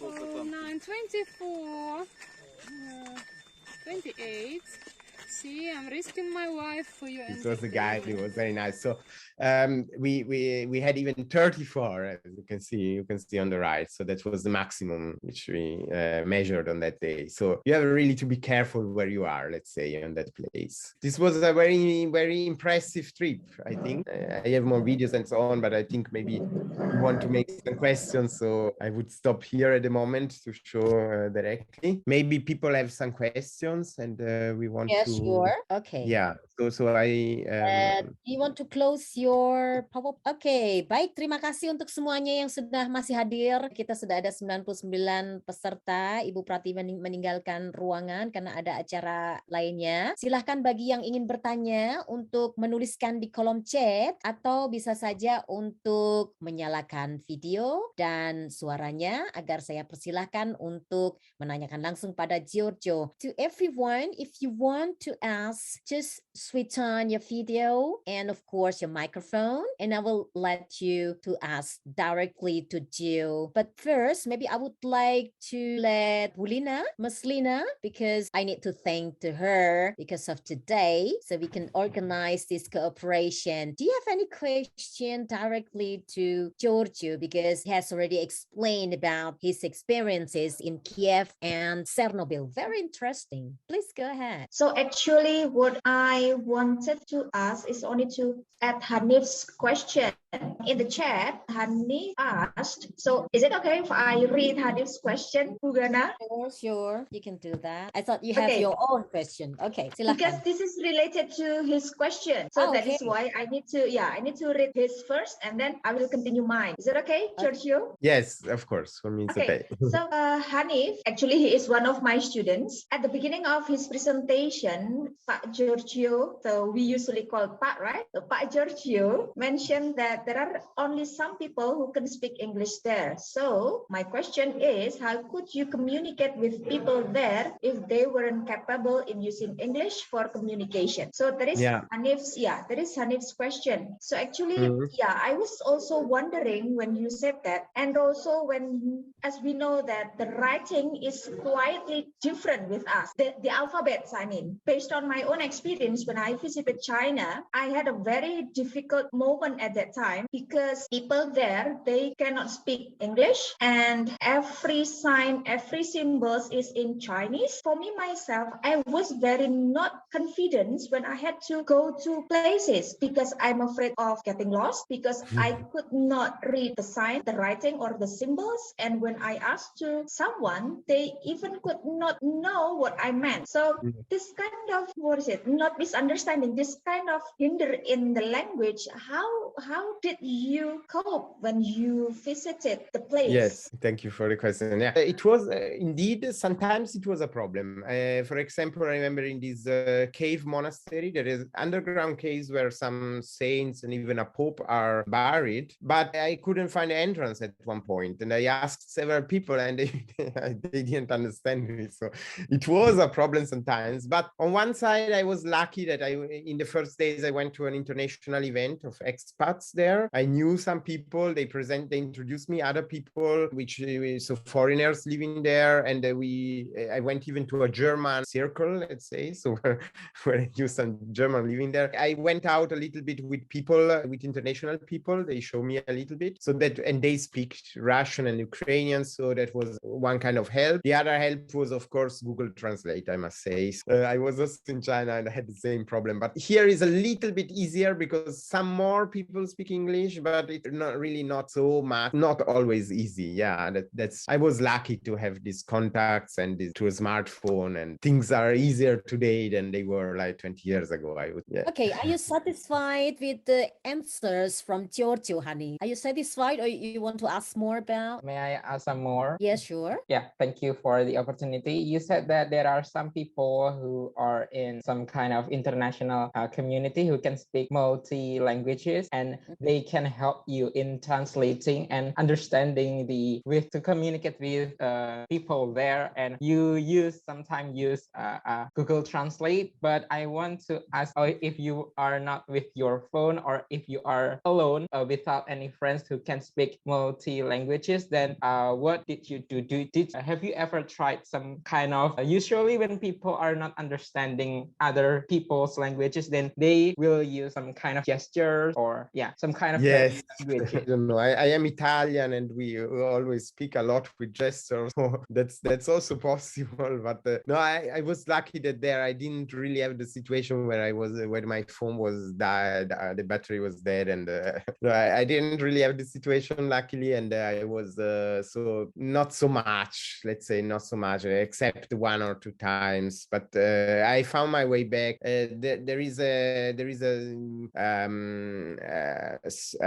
9, 24, 28. See, I'm risking my wife for you. This was the guy. It was very nice. So we had even 34, as you can see on the right. So that was the maximum which we measured on that day. So you have really to be careful where you are, let's say, on that place. This was a very, very impressive trip, I think. I have more videos and so on, but I think maybe you want to make some questions. So I would stop here at the moment to show directly. Maybe people have some questions and we want to... Sure. Okay. Yeah. So I... you want to close your pop-up? Oke, baik. Terima kasih untuk semuanya yang sudah masih hadir. Kita sudah ada 99 peserta. Ibu Prati meninggalkan ruangan karena ada acara lainnya. Silahkan bagi yang ingin bertanya untuk menuliskan di kolom chat atau bisa saja untuk menyalakan video dan suaranya agar saya persilahkan untuk menanyakan langsung pada Giorgio. To everyone, if you want to ask, just switch on your video and of course your microphone, and I will let you to ask directly to Gio. But first, maybe I would like to let Lina, Miss Lina, because I need to thank to her because of today, so we can organize this cooperation. Do you have any question directly to Giorgio, because he has already explained about his experiences in Kyiv and Chernobyl? Very interesting. Please go ahead. So actually what I wanted to ask is only to add Hanif's question. In the chat, Hanif asked, so is it okay if I read Hanif's question, Bu Gana? Sure, you can do that. I thought you have your own question. Okay, silakan. Because this is related to his question. So that is why I need to read his first and then I will continue mine. Is it okay, Giorgio? Yes, of course. For me, it's okay. So Hanif, actually he is one of my students. At the beginning of his presentation, Pak Giorgio, so we usually call Pak, right? So Pak Giorgio mentioned that there are only some people who can speak English there. So my question is, how could you communicate with people there if they weren't capable in using English for communication? So there is Hanif's question. So actually, I was also wondering when you said that, and also as we know that the writing is slightly different with us, the alphabets, I mean, based on my own experience when I visited China, I had a very difficult moment at that time because people there, they cannot speak English and every sign, every symbols is in Chinese. For me, myself, I was very not confident when I had to go to places because I'm afraid of getting lost because I could not read the sign, the writing or the symbols. And when I asked to someone, they even could not know what I meant. So this kind of, not misunderstanding, this kind of hinder in the language, how did you cope when you visited the place? Yes, thank you for the question. Yeah, it was indeed, sometimes it was a problem. For example, I remember in this cave monastery, there is underground caves where some saints and even a pope are buried, but I couldn't find the entrance at one point. And I asked several people and they didn't understand me. So it was a problem sometimes. But on one side, I was lucky that in the first days, I went to an international event of expats there. I knew some people, they introduced me other people, so foreigners living there. And I went even to a German circle, let's say, so where I knew some German living there. I went out a little bit with people, with international people. They show me a little bit and they speak Russian and Ukrainian. So that was one kind of help. The other help was, of course, Google Translate, I must say. I was also in China and I had the same problem. But here is a little bit easier because some more people speak English, but it's not so much, not always easy. Yeah, I was lucky to have these contacts and to a smartphone, and things are easier today than they were like 20 years ago. Okay, are you satisfied with the answers from Giorgio, honey? Are you satisfied or you want to ask more about? May I ask some more? Yeah, sure. Yeah, thank you for the opportunity. You said that there are some people who are in some kind of international community who can speak multi languages, and they can help you in translating and understanding to communicate with people there. And you sometimes use Google Translate. But I want to ask if you are not with your phone, or if you are alone without any friends who can speak multi languages, then what did you do? Have you ever tried some kind of usually when people are not understanding other people's languages, then they will use some kind of gestures or some kind of yes language. I don't know. I am Italian, and we always speak a lot with gestures. So that's also possible. But no, I was lucky that there I didn't really have the situation where my phone was died, the battery was dead, and no, I didn't really have the situation, luckily, and I was so not so much, let's say, not so much, except 1 or 2 times. But I found my way back. There is a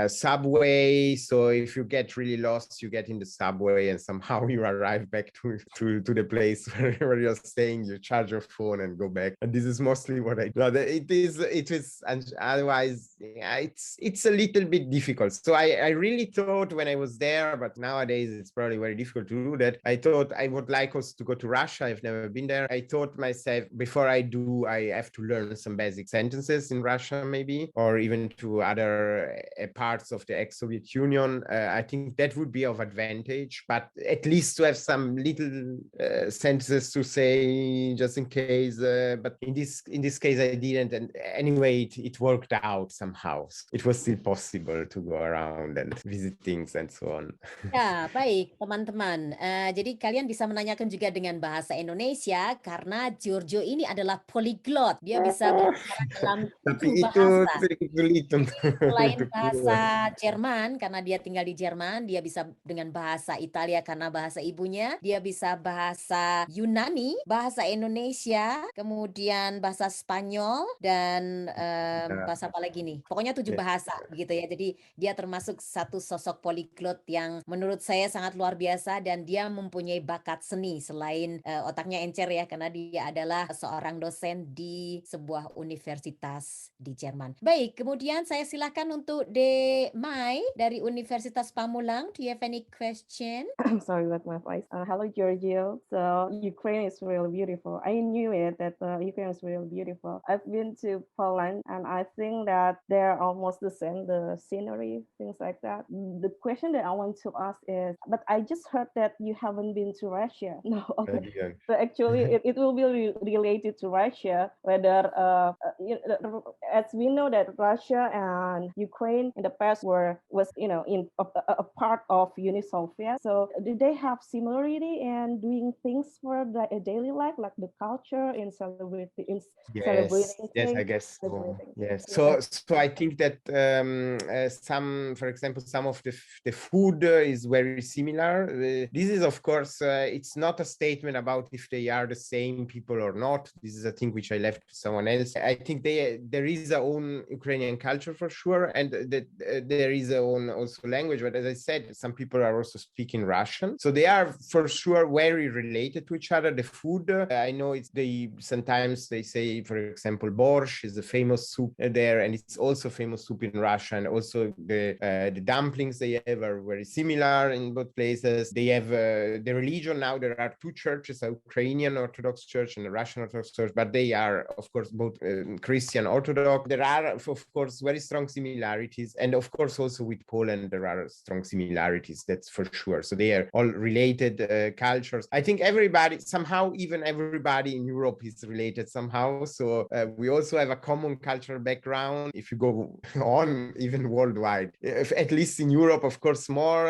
subway, so if you get really lost, you get in the subway, and somehow you arrive back to the place where you're staying. You charge your phone and go back. And this is mostly what I do. It is, and otherwise, it's a little bit difficult. So I really thought when I was there, but nowadays it's probably very difficult to do that. I thought I would like also to go to Russia. I've never been there. I thought myself, before I do, I have to learn some basic sentences in Russian, maybe, or even to other parts of the ex-Soviet Union. I think that would be of advantage, but at least to have some little sentences to say just in case. But in this case, I didn't. And anyway, it worked out somehow. It was still possible to go around and visit things and so on. Ya, baik teman-teman. Jadi kalian bisa menanyakan juga dengan bahasa Indonesia karena Giorgio ini adalah polyglot. Dia bisa berbicara dalam 7 bahasa. Selain bahasa Jerman, karena dia tinggal di Jerman, dia bisa dengan bahasa Italia karena bahasa ibunya. Dia bisa bahasa Yunani, bahasa Indonesia, kemudian bahasa Spanyol, dan bahasa apa lagi nih? Pokoknya 7 bahasa begitu ya. Jadi dia termasuk satu sosok polyglot yang menurut saya sangat luar biasa, dan dia mempunyai bakat seni selain otaknya encer ya, karena dia adalah seorang dosen di sebuah universitas di Jerman. Baik, kemudian saya silakan untuk De Mai dari Universitas Pamulang. Do you have any question? I'm sorry about my voice. Hello, Giorgio. So Ukraine is really beautiful. I knew it that Ukraine is really beautiful. I've been to Poland, and I think that they're almost the same, the scenery, things like that. The question that I want to ask is, but I just heard that you haven't been to Russia. No, okay. So actually, it will be related to Russia, whether as we know that Russia and Ukraine in the past was in a part of Soviet. So did they have similarity in doing things for the daily life, like the culture in celebrating? Yes, I guess so. Yes. So I think that for example, some of the food is very similar. This is, of course, it's not a statement about if they are the same people or not. This is a thing which I left to someone else. I think there is a own Ukrainian culture for sure, and there is a own also language. But as I said, some people are also speaking Russian, so they are for sure very related to each other. The food, I know sometimes they say, for example, borscht is a famous soup there, and it's also famous soup in Russia. And also the dumplings they have are very similar in both places. They have the religion now. There are 2 churches: a Ukrainian Orthodox Church and a Russian Orthodox Church, but they are, of course, both Christian Orthodox. There are, of course, very strong similarities, and of course also with Poland there are strong similarities. That's for sure. So they are all related cultures. I think even everybody in Europe is related somehow. So we also have a common cultural background. If you go on, even worldwide, at least in Europe, of course, more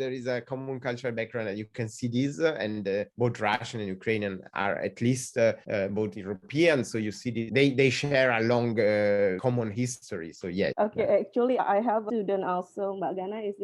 there is a common cultural background, and you can see this. And both Russian and Ukrainian are at least both European. So you see they share a long common history. So yes. Okay, actually, I have a student also, Mbak Gana. Is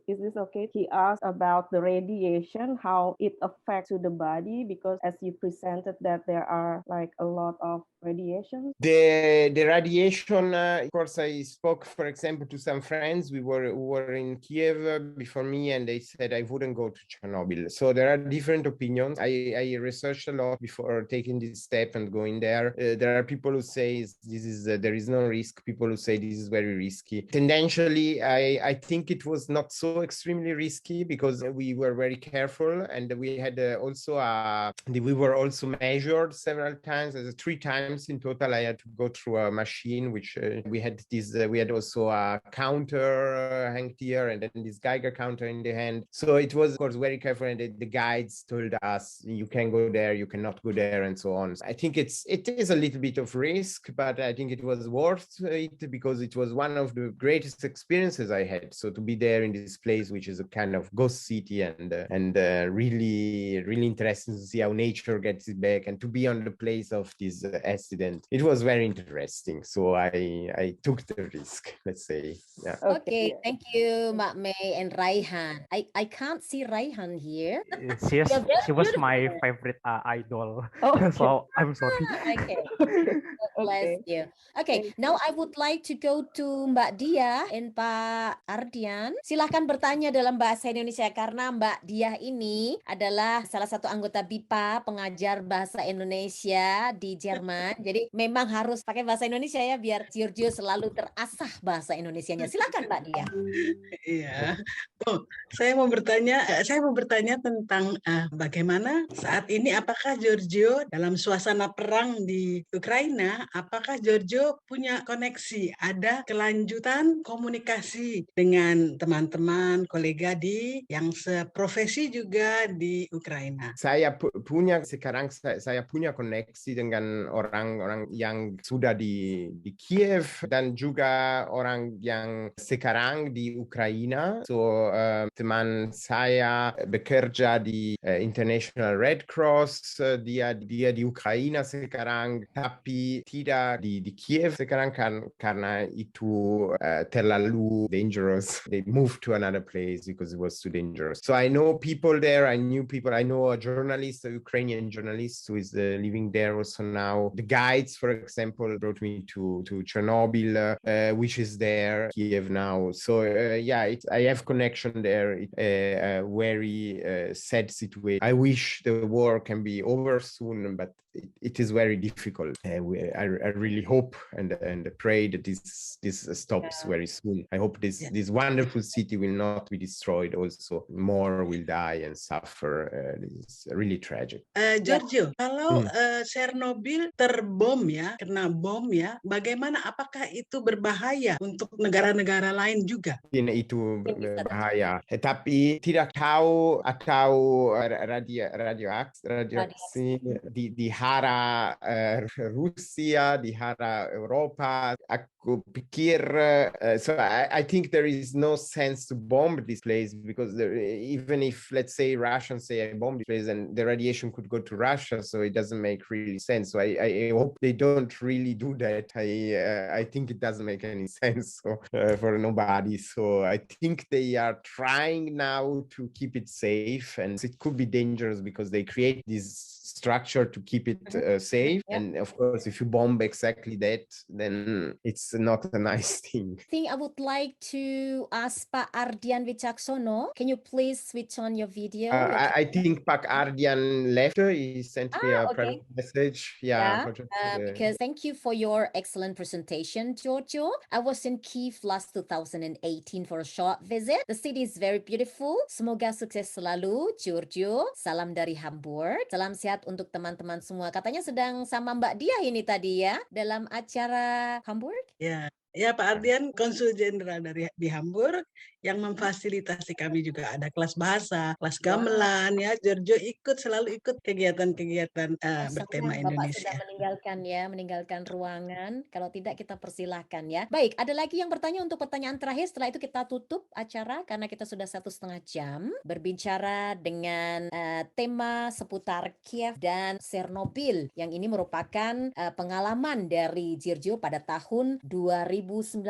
this okay? He asked about the radiation, how it affects to the body, because as you presented that there are like a lot of radiation. The radiation, of course, I spoke, for example, to some friends who were in Kyiv before me, and they said I wouldn't go to Chernobyl. So there are different opinions. I researched a lot before taking this step and going there. There are people who say says this is there is no risk, people who say this is very risky. Tendentially, I think it was not so extremely risky because we were very careful, and we had we were also measured several times. 3 times in total, I had to go through a machine, which we had also a counter hanged here, and then this Geiger counter in the hand. So it was, of course, very careful, and the guides told us you can go there, you cannot go there, and so on. I think it is a little bit of risk, but I think it was worth it because it was one of the greatest experiences I had. So to be there in this place, which is a kind of ghost city, and really, really interesting to see how nature gets it back, and to be on the place of this accident. It was very interesting. So I took the risk, let's say. Yeah. Okay, thank you, Mbak May and Raihan. I can't see Raihan here. She was my favorite idol. Okay. So I'm sorry. Okay. Bless you. Okay, now I would like to go to Mbak Dia and Pak Ardian. Silahkan bertanya dalam bahasa Indonesia karena Mbak Dia ini adalah salah satu anggota BIPA, pengajar bahasa Indonesia di Jerman. Jadi memang harus pakai bahasa Indonesia ya biar Giorgio selalu terasah bahasa Indonesianya. Silakan Mbak Dia. Iya. Saya mau bertanya tentang bagaimana saat ini, apakah Giorgio dalam suasana perang di Ukraina, apakah Giorgio punya koneksi, ada kelanjutan komunikasi dengan teman-teman, kolega yang seprofesi juga di Ukraina? Saya punya koneksi dengan orang-orang yang sudah di Kiev dan juga orang yang sekarang di Ukraina. So teman saya bekerja di International Red Cross, dia di Ukraina sekarang, tapi tidak di Kiev sekarang karena itu terlalu dangerous. They moved to another place because it was too dangerous. So I know people there. I know a journalist, a Ukrainian journalist who is living there also now. The guides, for example, brought me to Chernobyl, which is there, Kiev now. So I have connection there. A very sad situation. I wish the war can be over soon, but it is very difficult. I really hope and pray that this stops very soon. I hope this wonderful city will not be destroyed. Also, more will die and suffer. This is really tragic. Giorgio, kalau Chernobyl terbom ya, kena bom ya, bagaimana? Apakah itu berbahaya untuk negara-negara lain juga? Itu bahaya. Tapi tidak tahu atau radiaksi di hara Rusia, di hara Eropa. Aku pikir, so I think there is no sense to bomb this place because even if, let's say, Russians say I bomb this place, and the radiation could go to Russia, so it doesn't make really sense. So I hope they don't really do that. I think it doesn't make any sense for nobody. So I think they are trying now to keep it safe, and it could be dangerous because they create this structure to keep it safe. And of course, if you bomb exactly that, then it's not a nice thing. I would like to ask Pak Ardian Wicaksono. Can you please switch on your video? I think Pak Ardian left. He sent me a private message. Because thank you for your excellent presentation, Giorgio. I was in Kyiv last 2018 for a short visit. The city is very beautiful. Semoga sukses selalu, Giorgio. Salam dari Hamburg. Salam sehat untuk teman-teman semua. Katanya sedang sama Mbak Dia ini tadi ya, dalam acara Hamburg. Ya, Pak Ardian, konsul jenderal di Hamburg yang memfasilitasi kami juga ada kelas bahasa, kelas gamelan ya. Giorgio selalu ikut kegiatan-kegiatan bertema Indonesia. Bapak sudah meninggalkan ruangan. Kalau tidak kita persilahkan ya. Baik, ada lagi yang bertanya untuk pertanyaan terakhir. Setelah itu kita tutup acara karena kita sudah 1,5 jam berbicara dengan tema seputar Kiev dan Chernobyl. Yang ini merupakan pengalaman dari Giorgio pada tahun 2019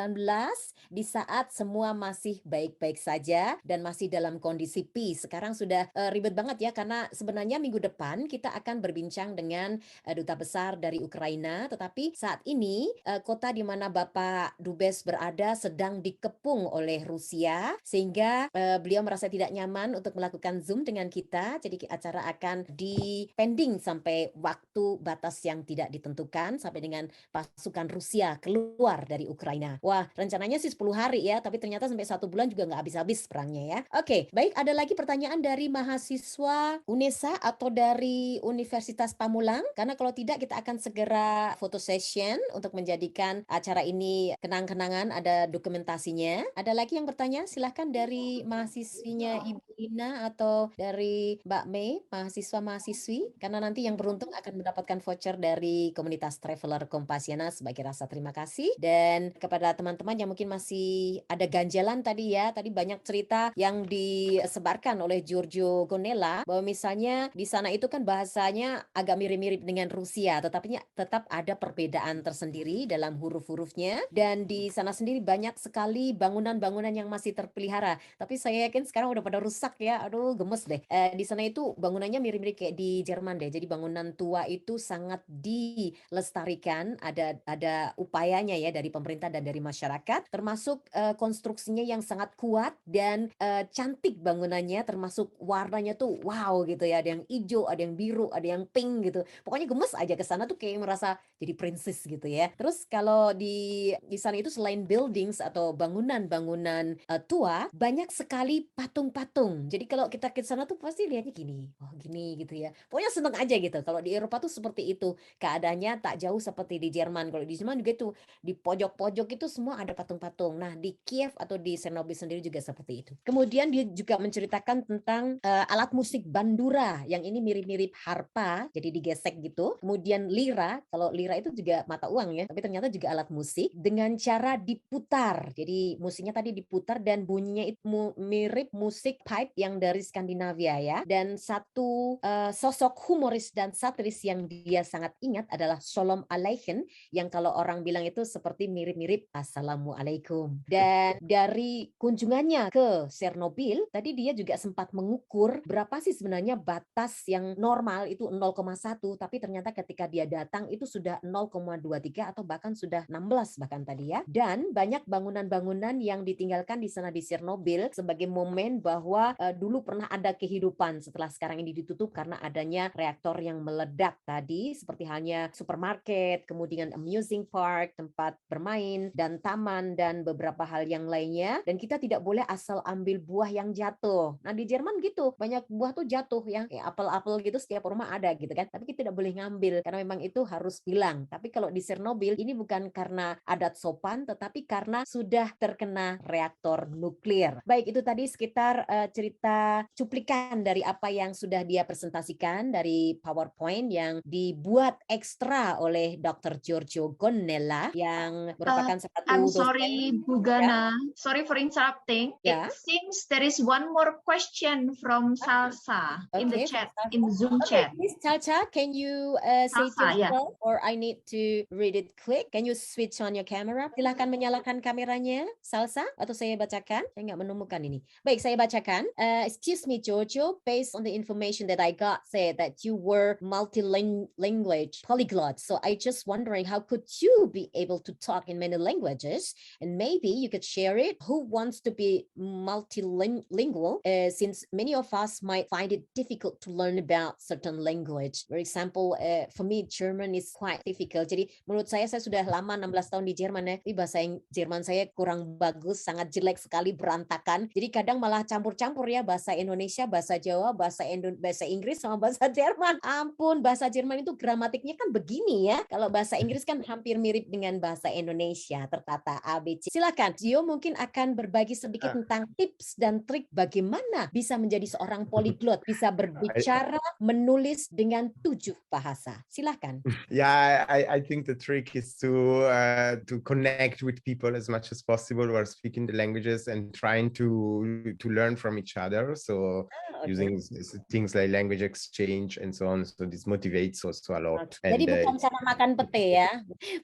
di saat semua masih baik-baik saja dan masih dalam kondisi peace. Sekarang sudah ribet banget ya, karena sebenarnya minggu depan kita akan berbincang dengan Duta Besar dari Ukraina, tetapi saat ini kota di mana Bapak Dubes berada sedang dikepung oleh Rusia, sehingga beliau merasa tidak nyaman untuk melakukan Zoom dengan kita. Jadi acara akan dipending sampai waktu batas yang tidak ditentukan, sampai dengan pasukan Rusia keluar dari Ukraina. Wah, rencananya sih 10 hari ya, tapi ternyata sampai 1 bulan juga nggak habis-habis perangnya ya. Oke, baik, ada lagi pertanyaan dari mahasiswa UNESA atau dari Universitas Pamulang? Karena kalau tidak kita akan segera foto session untuk menjadikan acara ini kenang-kenangan, ada dokumentasinya. Ada lagi yang bertanya? Silahkan dari mahasiswinya Ibu Lina atau dari Mbak Mei, mahasiswa-mahasiswi, karena nanti yang beruntung akan mendapatkan voucher dari komunitas Traveler Kompasianer sebagai rasa terima kasih. Dan kepada teman-teman yang mungkin masih ada ganjalan tadi ya, tadi banyak cerita yang disebarkan oleh Giorgio Gonnella bahwa misalnya di sana itu kan bahasanya agak mirip-mirip dengan Rusia, tetapi tetap ada perbedaan tersendiri dalam huruf-hurufnya, dan di sana sendiri banyak sekali bangunan-bangunan yang masih terpelihara. Tapi saya yakin sekarang udah pada rusak ya, aduh gemes deh. Di sana itu bangunannya mirip-mirip kayak di Jerman deh, jadi bangunan tua itu sangat dilestarikan, ada upayanya ya dari pemerintah dan dari masyarakat, termasuk konstruksinya yang sangat kuat dan cantik bangunannya, termasuk warnanya tuh wow gitu ya, ada yang hijau, ada yang biru, ada yang pink gitu. Pokoknya gemes aja ke sana tuh kayak merasa jadi princess gitu ya. Terus kalau di sana itu selain buildings atau bangunan-bangunan tua, banyak sekali patung-patung. Jadi kalau kita ke sana tuh pasti lihatnya gini, oh gini gitu ya. Pokoknya seneng aja gitu. Kalau di Eropa tuh seperti itu. Keadaannya tak jauh seperti di Jerman. Kalau di Jerman juga tuh di pojok-pojok itu semua ada patung-patung. Nah, di Kyiv atau di Chernobyl sendiri juga seperti itu. Kemudian dia juga menceritakan tentang alat musik bandura yang ini mirip-mirip harpa, jadi digesek gitu. Kemudian lira, kalau lira itu juga mata uang ya, tapi ternyata juga alat musik dengan cara diputar. Jadi musiknya tadi diputar dan bunyinya itu mirip musik pipe yang dari Skandinavia ya. Dan satu sosok humoris dan satiris yang dia sangat ingat adalah Shalom Aleichem, yang kalau orang bilang itu seperti mirip-mirip Assalamualaikum. Dan dari kunjungannya ke Chernobyl, tadi dia juga sempat mengukur berapa sih sebenarnya batas yang normal itu 0,1, tapi ternyata ketika dia datang itu sudah 0,23 atau bahkan sudah 16 bahkan tadi ya. Dan banyak bangunan-bangunan yang ditinggalkan di sana di Chernobyl sebagai momen bahwa dulu pernah ada kehidupan setelah sekarang ini ditutup karena adanya reaktor yang meledak tadi, seperti halnya supermarket, kemudian amusing park, tempat bermain dan taman dan beberapa hal yang lainnya. Dan kita tidak boleh asal ambil buah yang jatuh. Nah di Jerman gitu, banyak buah tuh jatuh yang apel-apel gitu setiap rumah ada gitu kan. Tapi kita tidak boleh ngambil karena memang itu harus bilang. Tapi kalau di Chernobyl ini bukan karena adat sopan, tetapi karena sudah terkena reaktor nuklir. Baik, itu tadi sekitar cerita cuplikan dari apa yang sudah dia presentasikan dari PowerPoint yang dibuat ekstra oleh Dr. Giorgio Gonnella yang merupakan satu I'm dosen. sorry, Bu Gana. Sorry for interrupting. Yeah. It seems there is one more question from Salsa in the chat, in the Zoom chat. Please, Chacha, can you say Salsa, it yourself, or I need to read it quick? Can you switch on your camera? Silahkan menyalakan kameranya, Salsa, atau saya bacakan? Saya nggak menemukan ini. Baik, saya bacakan. Excuse me, Giorgio, based on the information that I got, said that you were multi-language polyglot. So I just wondering, how could you be able to talk in many languages? And maybe you could share it. Who wants to be multilingual? Since many of us might find it difficult to learn about certain language. For example, for me, German is quite difficult. Jadi menurut saya sudah lama 16 tahun di Jerman ya, tapi bahasa Jerman saya kurang bagus, sangat jelek sekali, berantakan. Jadi kadang malah campur-campur ya, bahasa Indonesia, bahasa Jawa, bahasa Inggris sama bahasa Jerman. Ampun, bahasa Jerman itu gramatiknya kan begini ya. Kalau bahasa Inggris kan hampir mirip dengan bahasa Indonesia, tertata ABC. Silakan, Gio mungkin akan berbagi sedikit tentang tips dan trik bagaimana bisa menjadi seorang polyglot, bisa berbicara, menulis dengan 7 bahasa. Silakan. Yeah, I think the trick is to connect with people as much as possible who are speaking the languages and trying to learn from each other. So using things like language exchange and so on. So this motivates also a lot. Jadi bukan karena makan pete ya,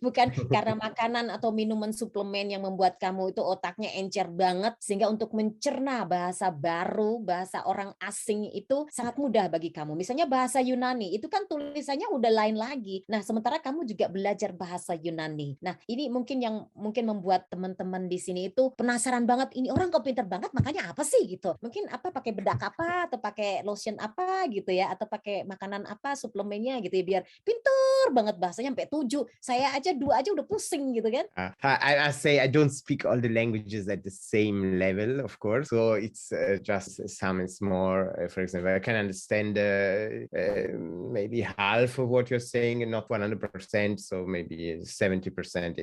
bukan karena makanan atau minuman suplemen yang membuat kamu itu otaknya encer banget sehingga untuk mencerna bahasa baru, bahasa orang asing itu sangat mudah bagi kamu. Misalnya bahasa Yunani, itu kan tulisannya udah lain lagi. Nah, sementara kamu juga belajar bahasa Yunani. Nah, ini yang mungkin membuat teman-teman di sini itu penasaran banget, ini orang kok pinter banget, makanya apa sih gitu. Mungkin pakai bedak apa, atau pakai lotion apa gitu ya, atau pakai makanan apa, suplemennya gitu ya, biar pinter banget bahasanya sampai 7. Saya aja 2 aja udah pusing gitu kan. I say I don't speak all the languages at the same level, of course. So it's just some is more, for example, I can understand maybe half of what you're saying and not 100%. So maybe 70%, 80%,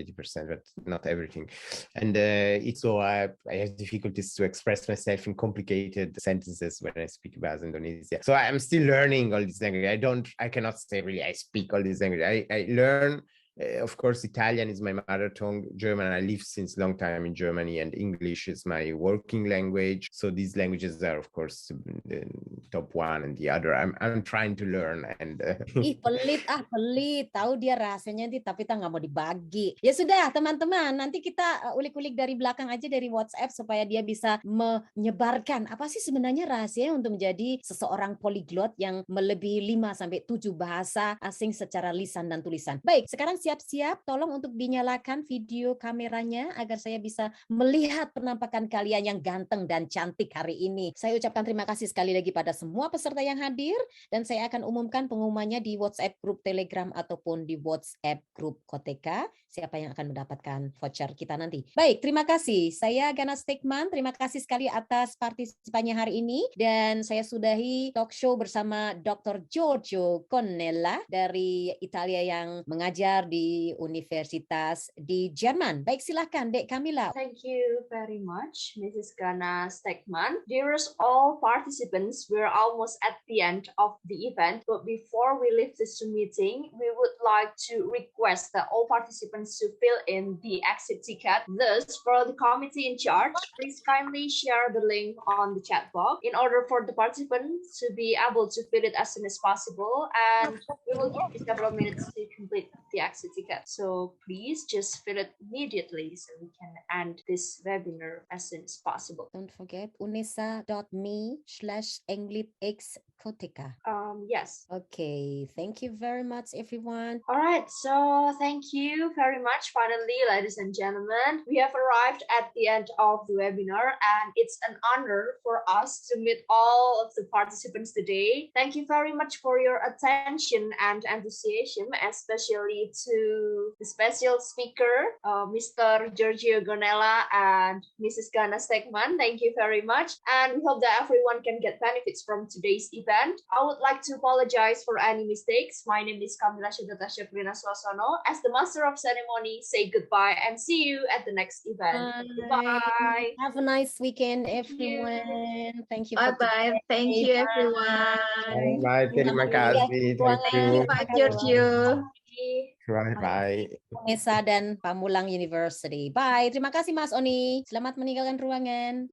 but not everything. And it's so I have difficulties to express myself in complicated sentences when I speak about Indonesia. So I'm still learning all these languages. I cannot say really I speak all these languages. I learn. Of course, Italian is my mother tongue. German, I live since a long time in Germany, and English is my working language. So these languages are, of course, the top one and the other. I'm trying to learn. And pelit. Tahu dia rasanya nanti, tapi tak nggak mau dibagi. Ya sudah, teman-teman. Nanti kita ulik-ulik dari belakang aja dari WhatsApp supaya dia bisa menyebarkan apa sih sebenarnya rahasia untuk menjadi seseorang poliglot yang melebihi 5-7 bahasa asing secara lisan dan tulisan. Baik, sekarang siap-siap, tolong untuk dinyalakan video kameranya agar saya bisa melihat penampakan kalian yang ganteng dan cantik hari ini. Saya ucapkan terima kasih sekali lagi pada semua peserta yang hadir, dan saya akan umumkan pengumumannya di WhatsApp grup Telegram ataupun di WhatsApp grup Koteka, siapa yang akan mendapatkan voucher kita nanti. Baik, terima kasih. Saya Gana Stegmann, terima kasih sekali atas partisipannya hari ini, dan saya sudahi talk show bersama Dr. Giorgio Gonnella dari Italia yang mengajar di Universitas di Jerman. Baik, silahkan Dek Kamila. Thank you very much, Mrs. Gana Stegmann. Dearest all participants, we're almost at the end of the event, but before we leave this meeting, we would like to request that all participants to fill in the exit ticket. Thus, for the committee in charge, please kindly share the link on the chat box in order for the participants to be able to fill it as soon as possible, and we will give you several minutes to complete the exit ticket. So please just fill it immediately so we can end this webinar as soon as possible. Don't forget unesa.me/englishxkoteka. Yes. Okay, thank you very much everyone. All right, so thank you very much. Finally, ladies and gentlemen, we have arrived at the end of the webinar, and it's an honor for us to meet all of the participants today. Thank you very much for your attention and enthusiasm, especially to the special speaker, Mr. Giorgio Gonnella and Mrs. Gana Stegmann. Thank you very much, and we hope that everyone can get benefits from today's event. I would like to apologize for any mistakes. My name is Kamila Sutiono. As the master of ceremony, say goodbye and see you at the next event. Bye. Have a nice weekend, everyone. Thank you. Bye-bye. Thank you, everyone. Bye, terima kasih. Thank you. Pak Giorgio. Bye. Unesa dan Pamulang University. Bye. Terima kasih Mas Oni. Selamat meninggalkan ruangan.